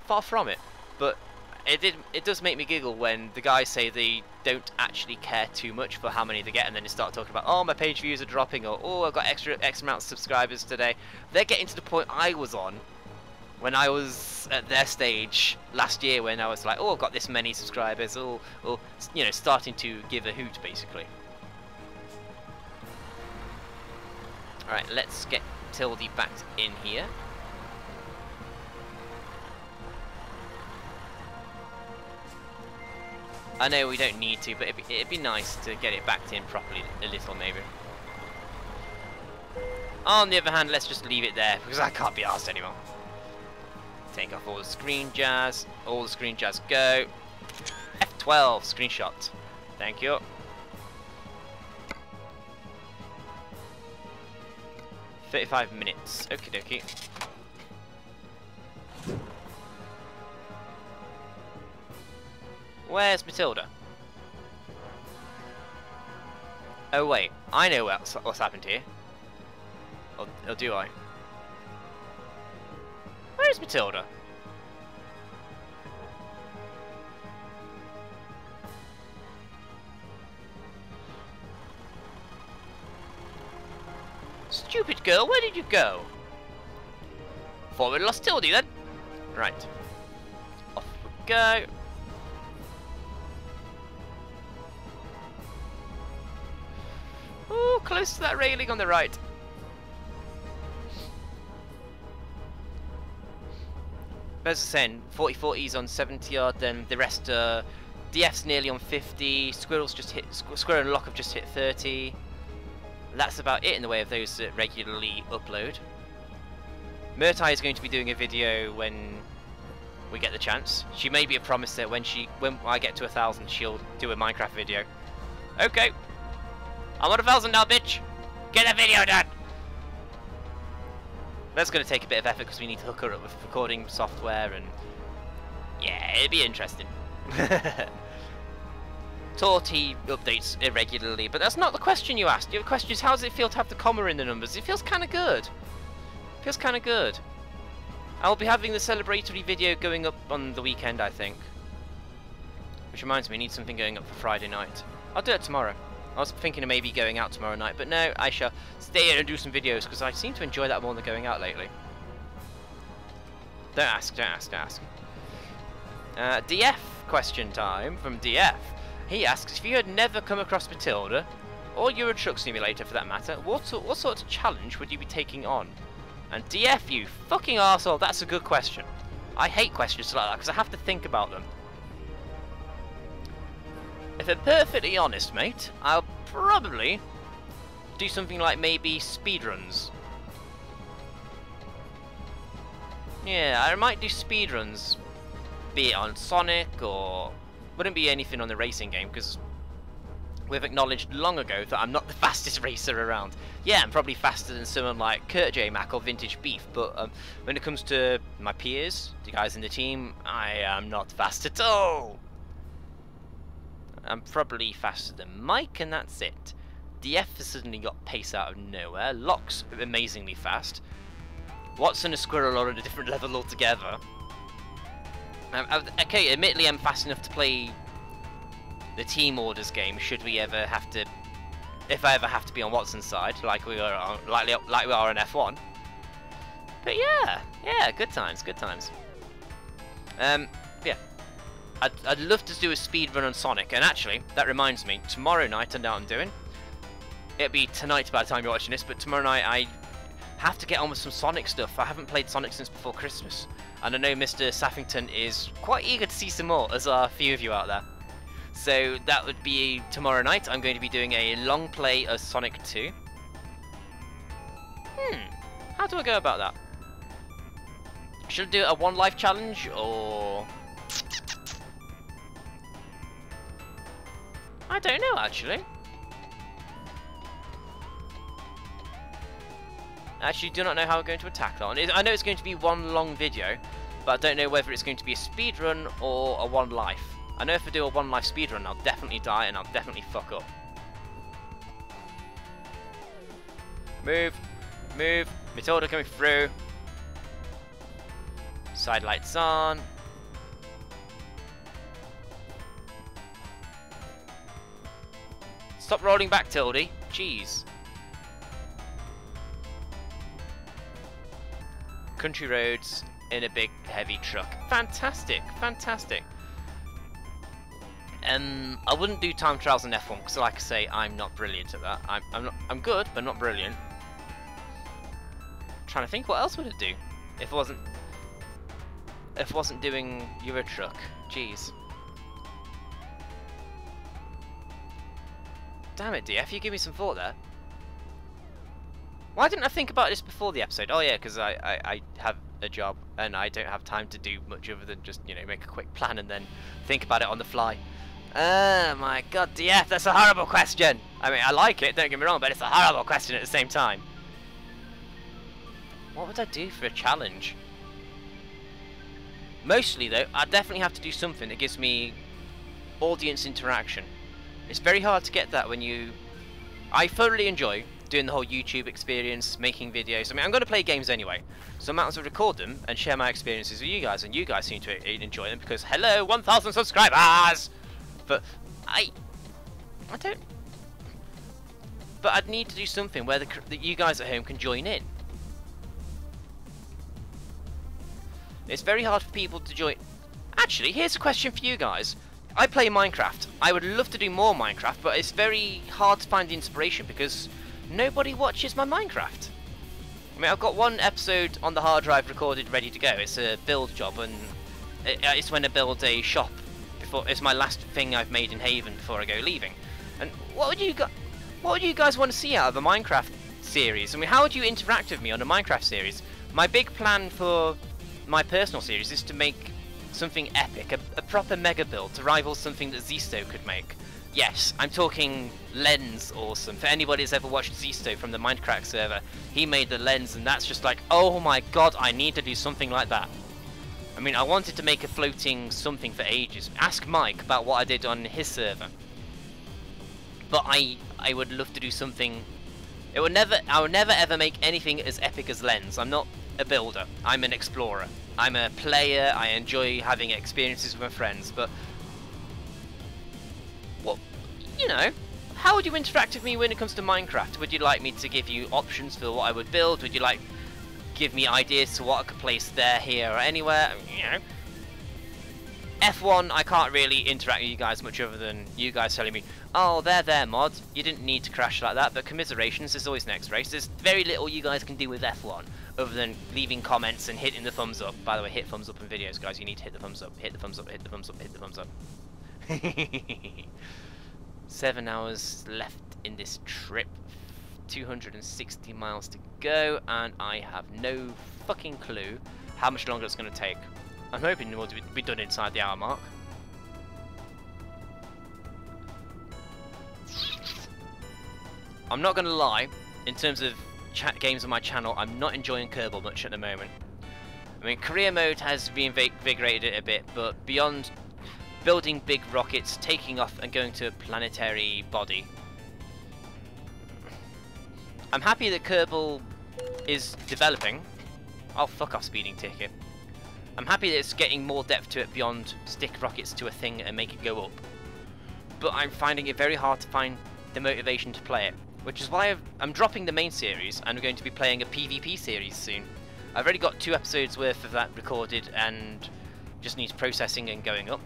Far from it. But it does make me giggle when the guys say they don't actually care too much for how many they get, and then they start talking about, oh, my page views are dropping, or oh, I've got X amount of subscribers today. They're getting to the point I was on when I was at their stage last year, when I was like, oh, I've got this many subscribers, or you know, starting to give a hoot, basically. Alright, let's get Tildy back in here. I know we don't need to, but it'd be nice to get it backed in properly a little, maybe. On the other hand, let's just leave it there, because I can't be arsed anymore. Take off all the screen jazz. All the screen jazz go. F12 screenshot. Thank you. $35 minutes. Okie dokie. Where's Matilda? Oh wait, I know what's happened here. Or do I? Where's Matilda? Stupid girl, where did you go? Thought we'd lost Tildy then. Right. Off we go. Ooh, close to that railing on the right. As I was saying, 40-40's on 70 odd, then the rest DF's nearly on 50, Squirrel and Lock have just hit 30. That's about it in the way of those that regularly upload. Murtai is going to be doing a video when we get the chance. She made me a promise that when I get to 1,000, she'll do a Minecraft video. Okay. I'm on 1,000 now, bitch. Get a video done. That's going to take a bit of effort because we need to hook her up with recording software and yeah, it'd be interesting. Torty updates irregularly, but that's not the question you asked. Your question is, how does it feel to have the comma in the numbers? It feels kind of good. It feels kind of good. I'll be having the celebratory video going up on the weekend, I think. Which reminds me, I need something going up for Friday night. I'll do it tomorrow. I was thinking of maybe going out tomorrow night, but no, I shall stay here and do some videos because I seem to enjoy that more than going out lately. Don't ask, don't ask, don't ask. DF question time from DF. He asks, if you had never come across Matilda, or Euro Truck Simulator for that matter, what sort of challenge would you be taking on? And DF, you fucking arsehole, that's a good question. I hate questions like that because I have to think about them. If I'm perfectly honest, mate, I'll probably do something like maybe speedruns. Yeah, I might do speedruns, be it on Sonic or wouldn't be anything on the racing game because we've acknowledged long ago that I'm not the fastest racer around. Yeah, I'm probably faster than someone like Kurt J. Mack or Vintage Beef, but when it comes to my peers, the guys in the team, I am not fast at all. I'm probably faster than Mike, and that's it. DF has suddenly got pace out of nowhere. Locke's amazingly fast. Watson and Squirrel are on a different level altogether. Okay, admittedly I'm fast enough to play the team orders game should we ever have to, if I ever have to be on Watson's side, like we are on, like we are on F1. But yeah, good times, good times. Yeah, I'd love to do a speed run on Sonic, and actually that reminds me, tomorrow night I know what I'm doing. It'll be tonight by the time you're watching this, but tomorrow night I have to get on with some Sonic stuff. I haven't played Sonic since before Christmas, and I know Mr. Saffington is quite eager to see some more, as are a few of you out there. So that would be tomorrow night. I'm going to be doing a long play of Sonic 2. How do I go about that? Should I do a one life challenge, or I don't know actually. Actually, do not know how we're going to attack that one. I know it's going to be one long video, but I don't know whether it's going to be a speed run or a one life. I know if I do a one life speed run, I'll definitely die and I'll definitely fuck up. Move, move. Matilda coming through. Side lights on. Stop rolling back, Tildy. Jeez. Country roads in a big heavy truck. Fantastic, fantastic. I wouldn't do time trials in F1 because, like I say, I'm not brilliant at that. I'm good, but not brilliant. Trying to think, what else would it do if it wasn't doing Euro Truck? Jeez. Damn it, DF, you give me some thought there. Why didn't I think about this before the episode? Oh yeah, because I have a job and I don't have time to do much other than just, you know, make a quick plan and then think about it on the fly. Oh my god, DF, that's a horrible question. I mean, I like it, don't get me wrong, but it's a horrible question at the same time. What would I do for a challenge? Mostly though, I definitely have to do something that gives me audience interaction. It's very hard to get that when you... I thoroughly enjoy doing the whole YouTube experience, making videos. I mean, I'm going to play games anyway, so I might as well record them and share my experiences with you guys, and you guys seem to enjoy them because, hello, 1,000 subscribers! But I don't... But I'd need to do something where that you guys at home can join in. It's very hard for people to join... Actually, here's a question for you guys. I play Minecraft. I would love to do more Minecraft, but it's very hard to find the inspiration because nobody watches my Minecraft. I mean, I've got one episode on the hard drive recorded, ready to go. It's a build job, and it's when I build a shop. It's my last thing I've made in Haven before I go leaving. And what would you guys want to see out of a Minecraft series? I mean, how would you interact with me on a Minecraft series? My big plan for my personal series is to make something epic, a proper mega build to rival something that Zisto could make. Yes, I'm talking lens awesome. For anybody that's ever watched Zisto from the Minecraft server, he made the lens, and that's just like, oh my god, I need to do something like that. I mean, I wanted to make a floating something for ages. Ask Mike about what I did on his server. But I would love to do something. I would never ever make anything as epic as lens. I'm not a builder. I'm an explorer. I'm a player. I enjoy having experiences with my friends, but what, you know, how would you interact with me when it comes to Minecraft? Would you like me to give you options for what I would build? Would you like give me ideas to what I could place there, here, or anywhere? You know, F1, I can't really interact with you guys much other than you guys telling me, oh, there, mod, you didn't need to crash like that, but commiserations, there's always next race. There's very little you guys can do with F1 other than leaving comments and hitting the thumbs up. By the way, hit thumbs up in videos, guys. You need to hit the thumbs up, hit the thumbs up, hit the thumbs up, hit the thumbs up. 7 hours left in this trip, 260 miles to go, and I have no fucking clue how much longer it's going to take. I'm hoping we'll be done inside the hour mark. I'm not going to lie, in terms of games on my channel, I'm not enjoying Kerbal much at the moment. I mean, career mode has reinvigorated it a bit, but beyond building big rockets, taking off and going to a planetary body, I'm happy that Kerbal is developing. Oh, fuck off, speeding ticket. I'm happy that it's getting more depth to it beyond stick rockets to a thing and make it go up. But I'm finding it very hard to find the motivation to play it, which is why I'm dropping the main series and I'm going to be playing a PvP series soon. I've already got 2 episodes worth of that recorded and just needs processing and going up.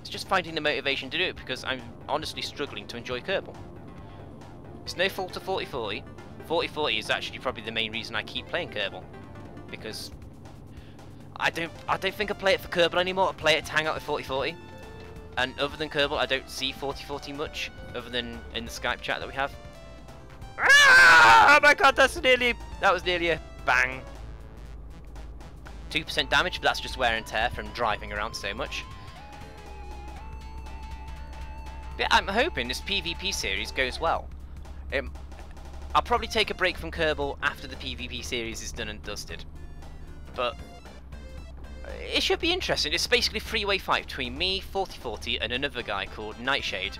It's just finding the motivation to do it because I'm honestly struggling to enjoy Kerbal. It's no fault of 4040. 4040 is actually probably the main reason I keep playing Kerbal, because I don't think I play it for Kerbal anymore. I play it to hang out with 4040, and other than Kerbal, I don't see 4040 much, other than in the Skype chat that we have. Ah! Oh my god, that was nearly a bang. 2% damage, but that's just wear and tear from driving around so much. But I'm hoping this PvP series goes well. I'll probably take a break from Kerbal after the PvP series is done and dusted, but it should be interesting. It's basically a three-way fight between me, 4040, and another guy called Nightshade,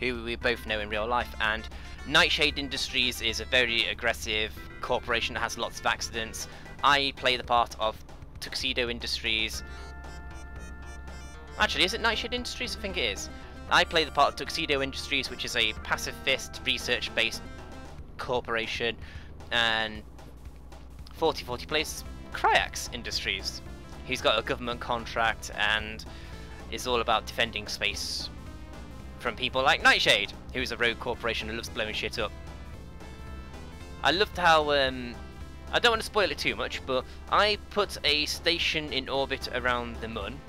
who we both know in real life. And Nightshade Industries is a very aggressive corporation that has lots of accidents. I play the part of Tuxedo Industries. Actually, is it Nightshade Industries? I think it is. I play the part of Tuxedo Industries, which is a pacifist, research-based corporation, and 4040 plays Cryax Industries. He's got a government contract and is all about defending space from people like Nightshade, who's a rogue corporation who loves blowing shit up. I loved how, I don't want to spoil it too much, but I put a station in orbit around the Mun,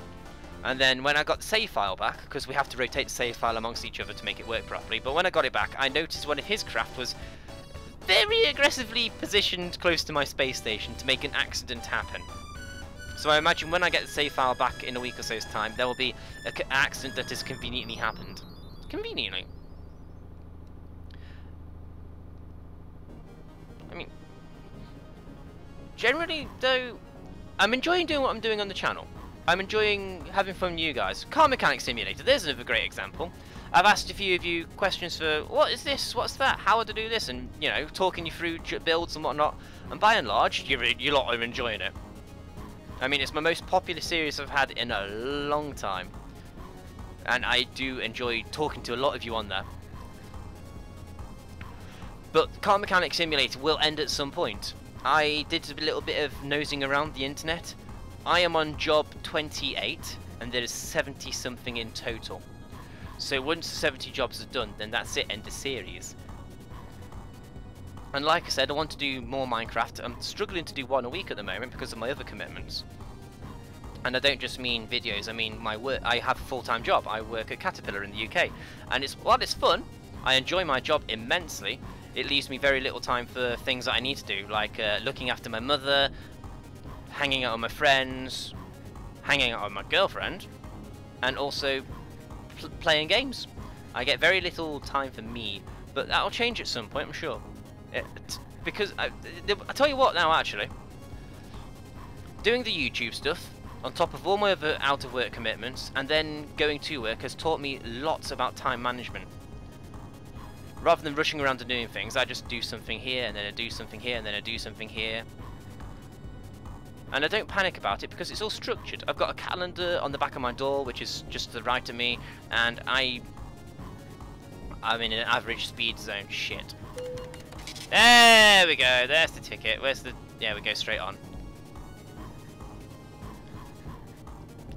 and then when I got the save file back, because we have to rotate the save file amongst each other to make it work properly, but when I got it back, I noticed one of his craft was very aggressively positioned close to my space station to make an accident happen. So I imagine when I get the save file back in a week or so's time, there will be an accident that has conveniently happened. Conveniently. I mean, generally though, I'm enjoying doing what I'm doing on the channel. I'm enjoying having fun with you guys. Car Mechanic Simulator, there's another great example. I've asked a few of you questions for, what is this, what's that, how would I do this, and, you know, talking you through builds and whatnot, and by and large, you lot are enjoying it. I mean, it's my most popular series I've had in a long time, and I do enjoy talking to a lot of you on there. But Car Mechanic Simulator will end at some point. I did a little bit of nosing around the internet. I am on job 28, and there is 70 something in total. So once the 70 jobs are done, then that's it, end of series. And like I said, I want to do more Minecraft. I'm struggling to do one a week at the moment because of my other commitments. And I don't just mean videos, I mean my work. I have a full-time job. I work at Caterpillar in the UK. And while it's fun, I enjoy my job immensely. It leaves me very little time for things that I need to do, like looking after my mother, hanging out with my friends, hanging out with my girlfriend, and also playing games. I get very little time for me, but that'll change at some point, I'm sure. Because I tell you what now, actually, doing the YouTube stuff on top of all my other out of work commitments and then going to work has taught me lots about time management. Rather than rushing around and doing things, I just do something here and then I do something here and then I do something here. And I don't panic about it because it's all structured. I've got a calendar on the back of my door which is just to the right of me, and I'm in an average speed zone. Shit. There we go, there's the ticket. Where's the... yeah, we go straight on.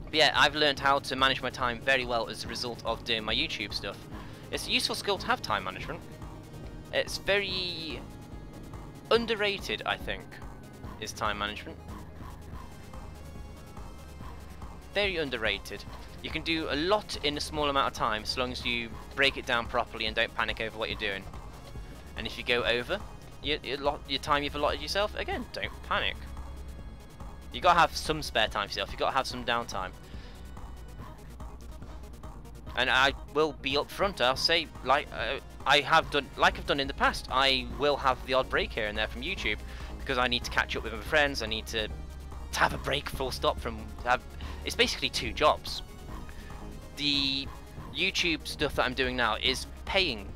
But yeah, I've learned how to manage my time very well as a result of doing my YouTube stuff. It's a useful skill to have, time management. It's very underrated, I think, is time management. Very underrated. You can do a lot in a small amount of time as long as you break it down properly and don't panic over what you're doing. And if you go over your time you've allotted yourself, again, don't panic. You gotta have some spare time for yourself. You gotta have some downtime. And I will be upfront. I'll say, like I've done in the past, I will have the odd break here and there from YouTube because I need to catch up with my friends. I need to have a break, full stop. It's basically 2 jobs. The YouTube stuff that I'm doing now is paying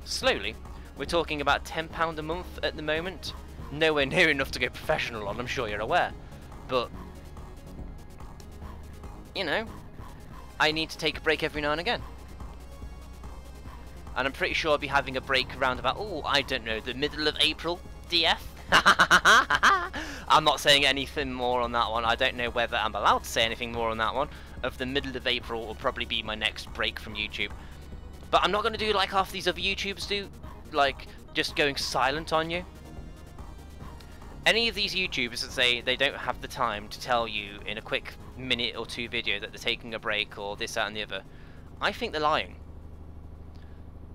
slowly. We're talking about £10 a month at the moment. Nowhere near enough to go professional on, I'm sure you're aware. But, you know, I need to take a break every now and again. And I'm pretty sure I'll be having a break around about, oh, I don't know, the middle of April, DF. I'm not saying anything more on that one. I don't know whether I'm allowed to say anything more on that one. Of the middle of April will probably be my next break from YouTube. But I'm not going to do like half these other YouTubers do, like just going silent on you. Any of these YouTubers that say they don't have the time to tell you in a quick minute or 2 video that they're taking a break or this, that and the other, I think they're lying.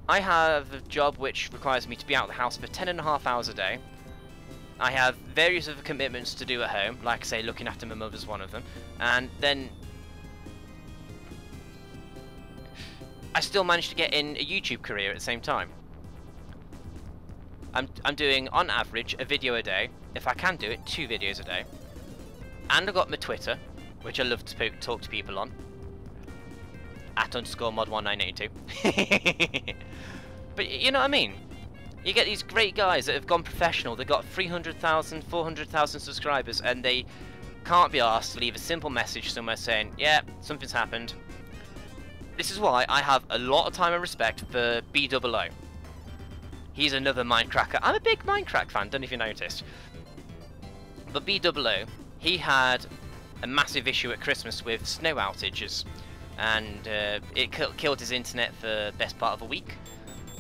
I have a job which requires me to be out of the house for 10.5 hours a day. I have various other commitments to do at home, like I say, looking after my mother's one of them, and then I still managed to get in a YouTube career at the same time. I'm doing, on average, a video a day. If I can do it, 2 videos a day. And I've got my Twitter, which I love to talk to people on. @_mod1982. But you know what I mean? You get these great guys that have gone professional. They've got 300,000, 400,000 subscribers, and they can't be asked to leave a simple message somewhere saying, yeah, something's happened. This is why I have a lot of time and respect for BOO. He's another Minecracker. I'm a big Minecraft fan, don't know if you noticed. But BOO, he had a massive issue at Christmas with snow outages. And it killed his internet for the best part of a week.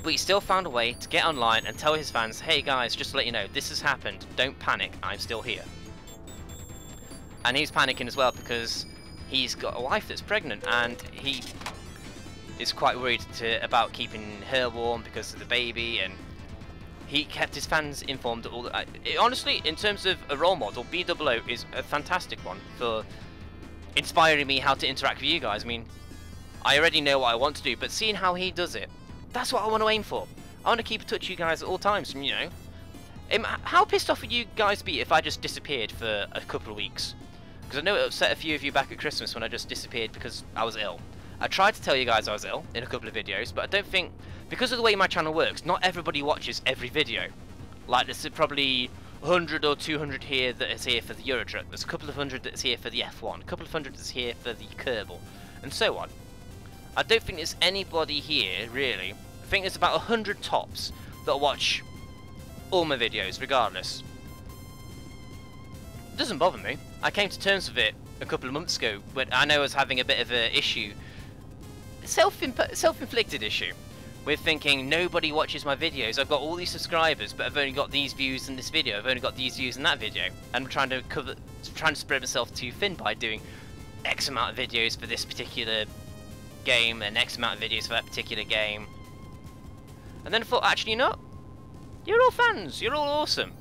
But he still found a way to get online and tell his fans, hey guys, just to let you know, this has happened. Don't panic, I'm still here. And he's panicking as well because he's got a wife that's pregnant and he is quite worried about keeping her warm because of the baby, and he kept his fans informed. Honestly, in terms of a role model, BOO is a fantastic one for inspiring me how to interact with you guys. I mean, I already know what I want to do, but seeing how he does it, that's what I want to aim for. I want to keep in touch with you guys at all times, you know. How pissed off would you guys be if I just disappeared for a couple of weeks? Because I know it upset a few of you back at Christmas when I just disappeared because I was ill. I tried to tell you guys I was ill in a couple of videos, but I don't think, because of the way my channel works, not everybody watches every video. Like, there's probably 100 or 200 here that is here for the Euro Truck, there's a couple of 100 that's here for the F1, a couple of 100 that's here for the Kerbal, and so on. I don't think there's anybody here, really. I think there's about 100 tops that watch all my videos, regardless. It doesn't bother me. I came to terms with it a couple of months ago when I know I was having a bit of an issue, self-inflicted issue, with thinking nobody watches my videos. I've got all these subscribers, but I've only got these views in this video. I've only got these views in that video, and I'm trying to spread myself too thin by doing X amount of videos for this particular game and X amount of videos for that particular game. And then I thought, actually, you know, you're all fans. You're all awesome,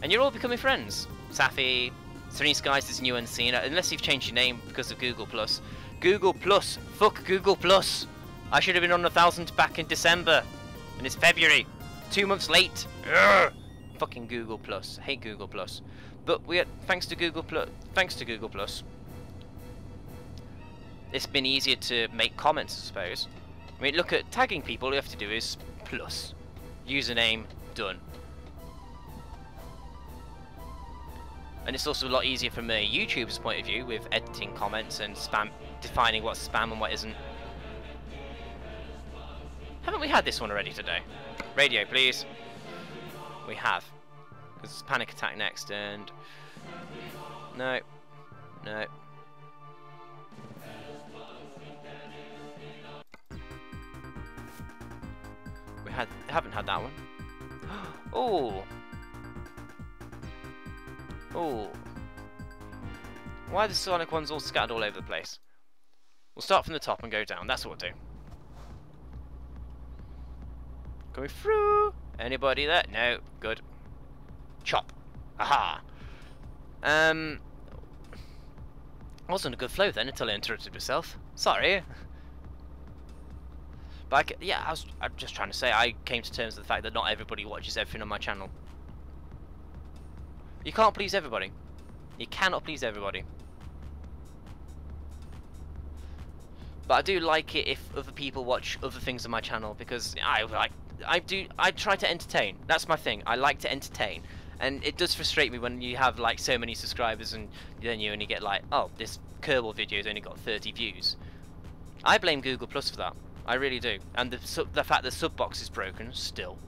and you're all becoming friends. Safi, Serene Skies is new and seen, unless you've changed your name because of Google Plus. Google Plus, fuck Google Plus. I should have been on 1,000 back in December, and it's February, 2 months late. Urgh! Fucking Google Plus, I hate Google Plus. But thanks to Google Plus, it's been easier to make comments, I suppose. I mean, look at tagging people. All you have to do is plus, username, done. And it's also a lot easier from a YouTuber's point of view with editing comments and spam, defining what's spam and what isn't. Haven't we had this one already today? Radio, please. We have. Because it's Panic Attack next, and... No. No. Haven't had that one. Oh. Oh. Why are the Sonic ones all scattered all over the place? We'll start from the top and go down. That's what we'll do. Going through. Anybody there? No. Good. Chop. Aha. Wasn't a good flow then until I interrupted myself. Sorry. But I'm just trying to say, I came to terms with the fact that not everybody watches everything on my channel. You can't please everybody. You cannot please everybody. But I do like it if other people watch other things on my channel, because I try to entertain. That's my thing. I like to entertain. And it does frustrate me when you have like so many subscribers and then you only get like, oh, this Kerbal video's only got 30 views. I blame Google Plus for that. I really do. And the fact the sub box is broken still.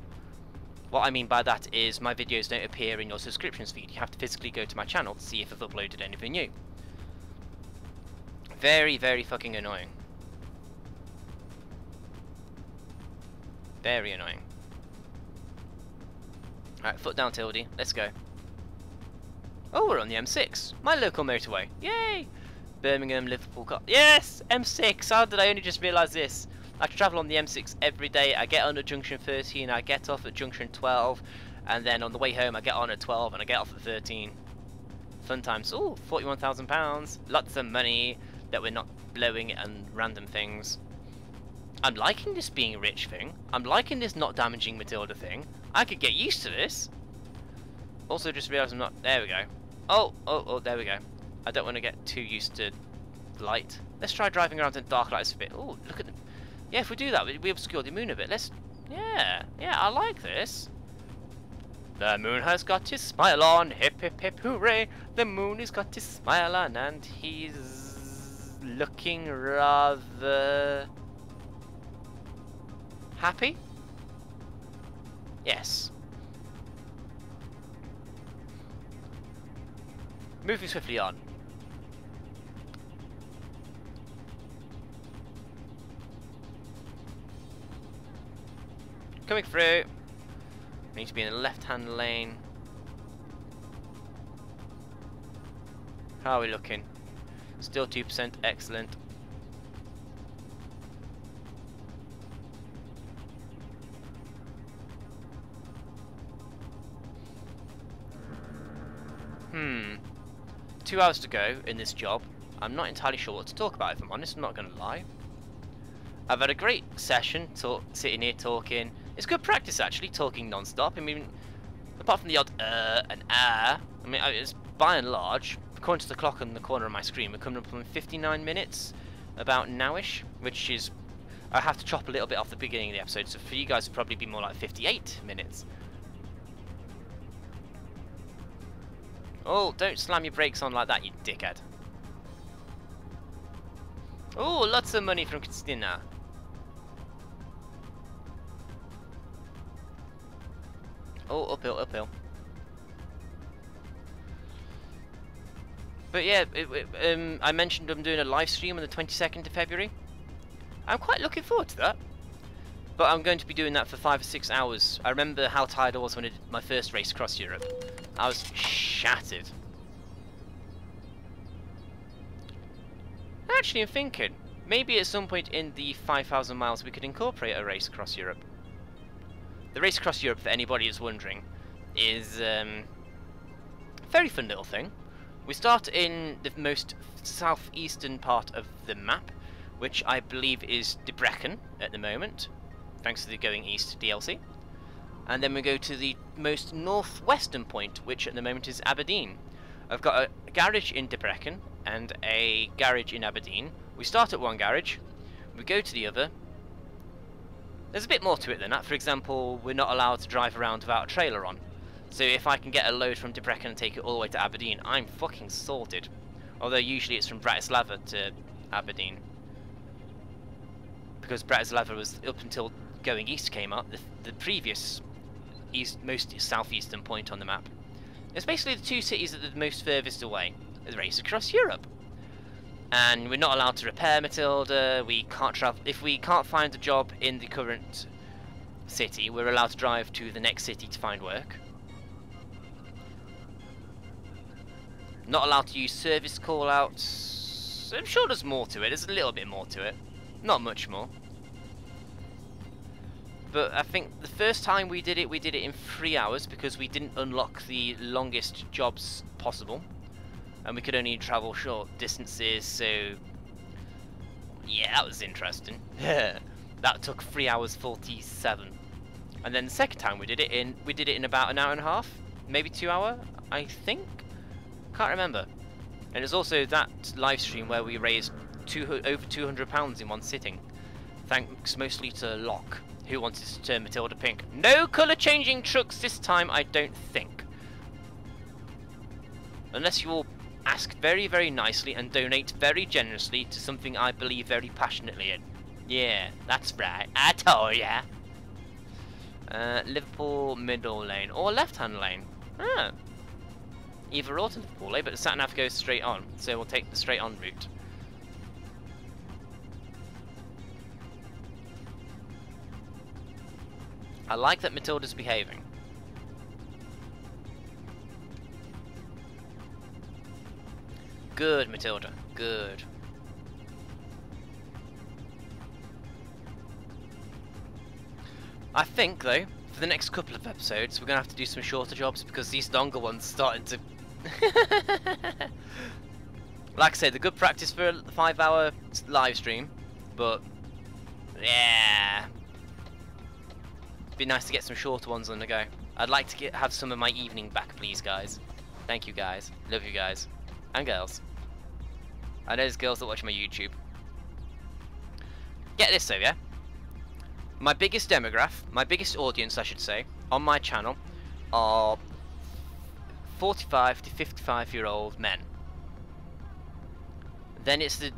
What I mean by that is my videos don't appear in your subscriptions feed. You have to physically go to my channel to see if I've uploaded anything new. Very, very fucking annoying. Very annoying. Alright, foot down, Tildy. Let's go. Oh, we're on the M6. My local motorway. Yay! Birmingham, Liverpool. Yes! M6! How did I only just realise this? I travel on the M6 every day. I get on at junction 13, I get off at junction 12, and then on the way home I get on at 12 and I get off at 13. Fun times. Ooh, £41,000. Lots of money that we're not blowing on random things. I'm liking this being rich thing. I'm liking this not damaging Matilda thing. I could get used to this. Also just realised I'm not... There we go. Oh, there we go. I don't want to get too used to light. Let's try driving around in dark lights a bit. Oh, look at them. Yeah, if we do that, we obscure the moon a bit. Let's... Yeah, I like this. The moon has got his smile on. Hip, hip, hip, hooray. The moon has got his smile on. And he's looking rather... happy? Yes. Moving swiftly on. Coming through. Need to be in the left-hand lane. How are we looking? Still 2%. Excellent. Hmm. 2 hours to go in this job. I'm not entirely sure what to talk about, if I'm honest. I'm not going to lie. I've had a great session, sitting here talking. It's good practice, actually, talking non-stop. I mean, apart from the odd and I mean, it's by and large, according to the clock on the corner of my screen, we're coming up on 59 minutes, about nowish, which is, I have to chop a little bit off the beginning of the episode, so for you guys it'll probably be more like 58 minutes. Oh, don't slam your brakes on like that, you dickhead. Oh, lots of money from Christina. Oh, uphill, uphill. But yeah, I mentioned I'm doing a live stream on the 22nd of February. I'm quite looking forward to that. But I'm going to be doing that for 5 or 6 hours. I remember how tired I was when I did my first race across Europe. I was shattered. Actually, I'm thinking, maybe at some point in the 5,000 miles we could incorporate a race across Europe. The race across Europe, for anybody who's wondering, is a very fun little thing. We start in the most southeastern part of the map, which I believe is Debrecen at the moment, thanks to the Going East DLC. And then we go to the most northwestern point, which at the moment is Aberdeen. I've got a garage in Debrecen and a garage in Aberdeen. We start at one garage, we go to the other. There's a bit more to it than that. For example, we're not allowed to drive around without a trailer on. So if I can get a load from Debrecen and take it all the way to Aberdeen, I'm fucking sorted. Although usually it's from Bratislava to Aberdeen. Because Bratislava was, up until Going East came up, the previous most southeastern point on the map. It's basically the two cities that are the most furthest away. The race across Europe. And we're not allowed to repair Matilda, we can't travel. If we can't find a job in the current city, we're allowed to drive to the next city to find work. Not allowed to use service call-outs. I'm sure there's more to it. There's a little bit more to it. Not much more. But I think the first time we did it in 3 hours because we didn't unlock the longest jobs possible. And we could only travel short distances, so... yeah, that was interesting. That took 3 hours 47. And then the second time we did it in about an hour and a half. Maybe 2 hours, I think? Can't remember. And it's also that live stream where we raised over £200 in one sitting, thanks mostly to Locke, who wanted to turn Matilda pink. No colour changing trucks this time, I don't think. Unless you all ask very, very nicely and donate very generously to something I believe very passionately in. Yeah, that's right. I told ya. Liverpool middle lane or left-hand lane. Ah. Either or to Liverpool, but the sat-nav goes straight on, so we'll take the straight-on route. I like that Matilda's behaving. Good, Matilda. Good. I think, though, for the next couple of episodes, we're going to have to do some shorter jobs because these longer ones starting to... Like I said, the good practice for a 5-hour live stream, but... yeah... be nice to get some shorter ones on the go. I'd like to have some of my evening back, please, guys. Thank you, guys. Love you guys. And girls. I know there's girls that watch my YouTube. Get this though, yeah? My biggest demographic, my biggest audience, I should say, on my channel are 45 to 55-year-old men. Then it's the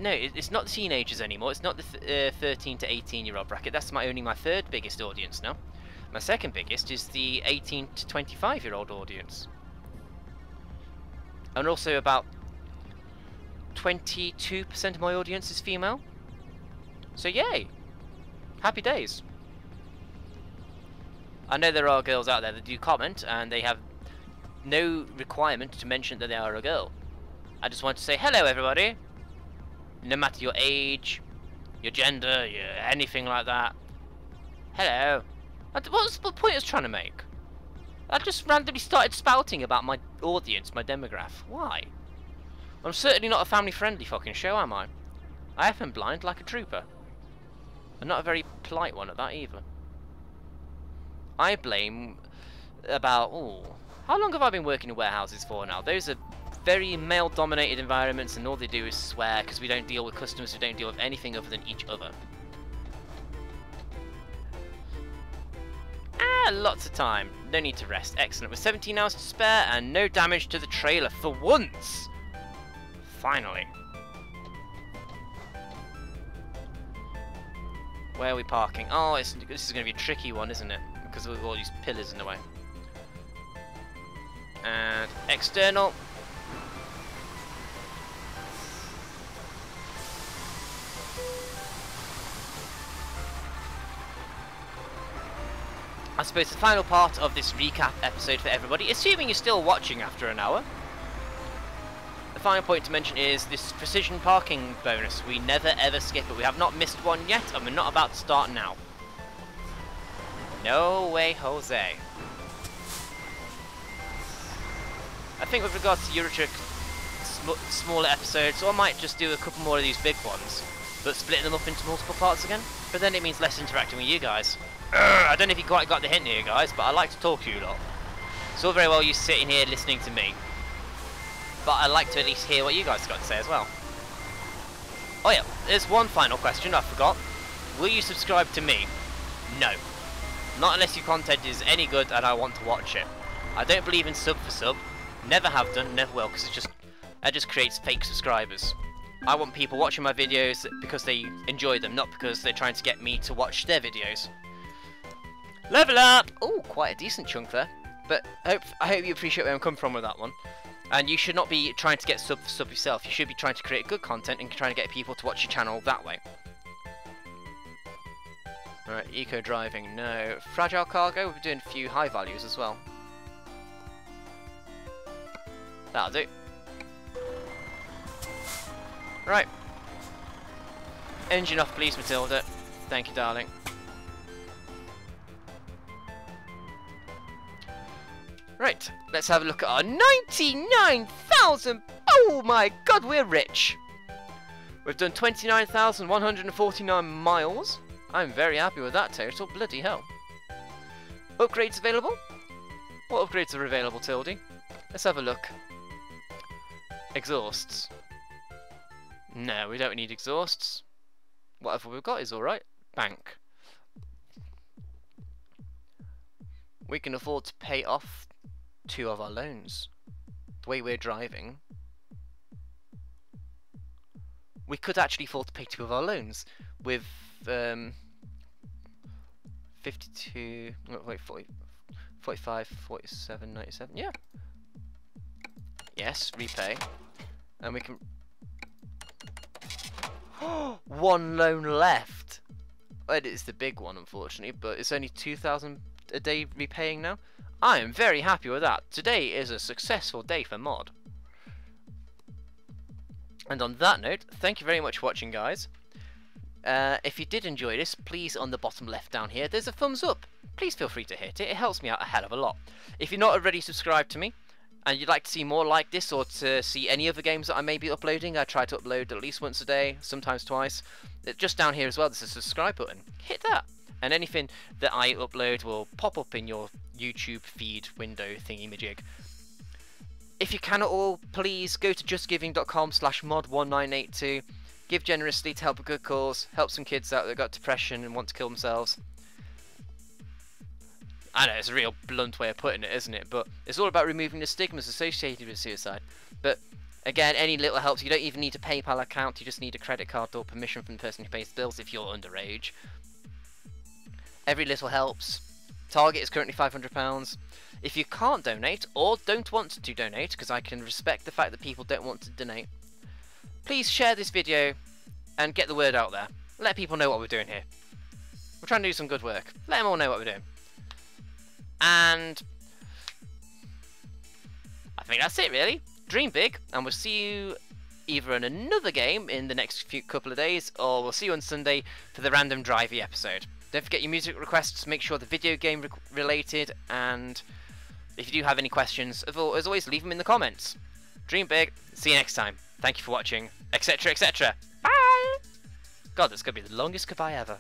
it's not the teenagers anymore. It's not the 13 to 18-year-old bracket. That's only my third biggest audience now. My second biggest is the 18 to 25-year-old audience. And also about 22% of my audience is female. So yay! Happy days. I know there are girls out there that do comment and they have no requirement to mention that they are a girl. I just want to say hello everybody. No matter your age, your gender, anything like that. Hello. What's the point I was trying to make? I just randomly started spouting about my audience, my demographic. Why? I'm certainly not a family-friendly fucking show, am I? I have been blind like a trooper. And not a very polite one at that either. I blame about... ooh, how long have I been working in warehouses for now? Those are very male-dominated environments and all they do is swear because we don't deal with customers, we don't deal with anything other than each other. Lots of time. No need to rest. Excellent. With 17 hours to spare and no damage to the trailer for once. Finally. Where are we parking? Oh, this is going to be a tricky one, isn't it? Because of all these pillars in the way. And external. I suppose the final part of this recap episode for everybody, assuming you're still watching after an hour. The final point to mention is this precision parking bonus. We never ever skip it. We have not missed one yet, and we're not about to start now. No way, Jose. I think with regards to Euro Truck, smaller episodes, or I might just do a couple more of these big ones, but split them up into multiple parts again. But then it means less interacting with you guys. I don't know if you quite got the hint here, guys, but I like to talk to you a lot. It's all very well you sitting here listening to me, but I like to at least hear what you guys got to say as well. Oh yeah, there's one final question I forgot. Will you subscribe to me? No. Not unless your content is any good and I want to watch it. I don't believe in sub for sub. Never have done, never will, because it just creates fake subscribers. I want people watching my videos because they enjoy them, not because they're trying to get me to watch their videos. Level up! Oh, quite a decent chunk there. But I hope you appreciate where I'm coming from with that one. And you should not be trying to get sub for sub yourself. You should be trying to create good content and trying to get people to watch your channel that way. Right, eco driving, no. Fragile cargo, we'll be doing a few high values as well. That'll do. Right. Engine off, please, Matilda. Thank you, darling. Right, let's have a look at our 99,000. Oh my god, we're rich. We've done 29,149 miles. I'm very happy with that total. Bloody hell. Upgrades available? What upgrades are available, Tildy? Let's have a look. Exhausts. No, we don't need exhausts. Whatever we've got is alright. Bank. We can afford to pay off 2 of our loans. The way we're driving. We could actually afford to pay 2 of our loans with 52, wait, 40, 45, 47, 97, yeah. Yes, repay. And we can... 1 loan left! It is the big one, unfortunately, but it's only 2,000 a day repaying now. I am very happy with that. Today is a successful day for MoD. And on that note, thank you very much for watching, guys. If you did enjoy this, please, on the bottom left down here, there's a thumbs up. Please feel free to hit it. It helps me out a hell of a lot. If you're not already subscribed to me, and you'd like to see more like this, or to see any other games that I may be uploading, I try to upload at least once a day, sometimes twice. Just down here as well, there's a subscribe button. Hit that. And anything that I upload will pop up in your YouTube feed window thingy-majig. If you can at all, please go to justgiving.com/mod1982. Give generously to help a good cause. Help some kids out that got depression and want to kill themselves. I know, it's a real blunt way of putting it, isn't it? But it's all about removing the stigmas associated with suicide. But again, any little helps. You don't even need a PayPal account. You just need a credit card or permission from the person who pays bills if you're underage. Every little helps. Target is currently £500. If you can't donate, or don't want to donate, because I can respect the fact that people don't want to donate, please share this video and get the word out there. Let people know what we're doing here. We're trying to do some good work. Let them all know what we're doing. And I think that's it, really. Dream big, and we'll see you either in another game in the next couple of days, or we'll see you on Sunday for the random drivey episode. Don't forget your music requests, make sure the video game related, and if you do have any questions, as always, leave them in the comments. Dream big, see you next time. Thank you for watching, etc, etc. Bye! God, that's going to be the longest goodbye ever.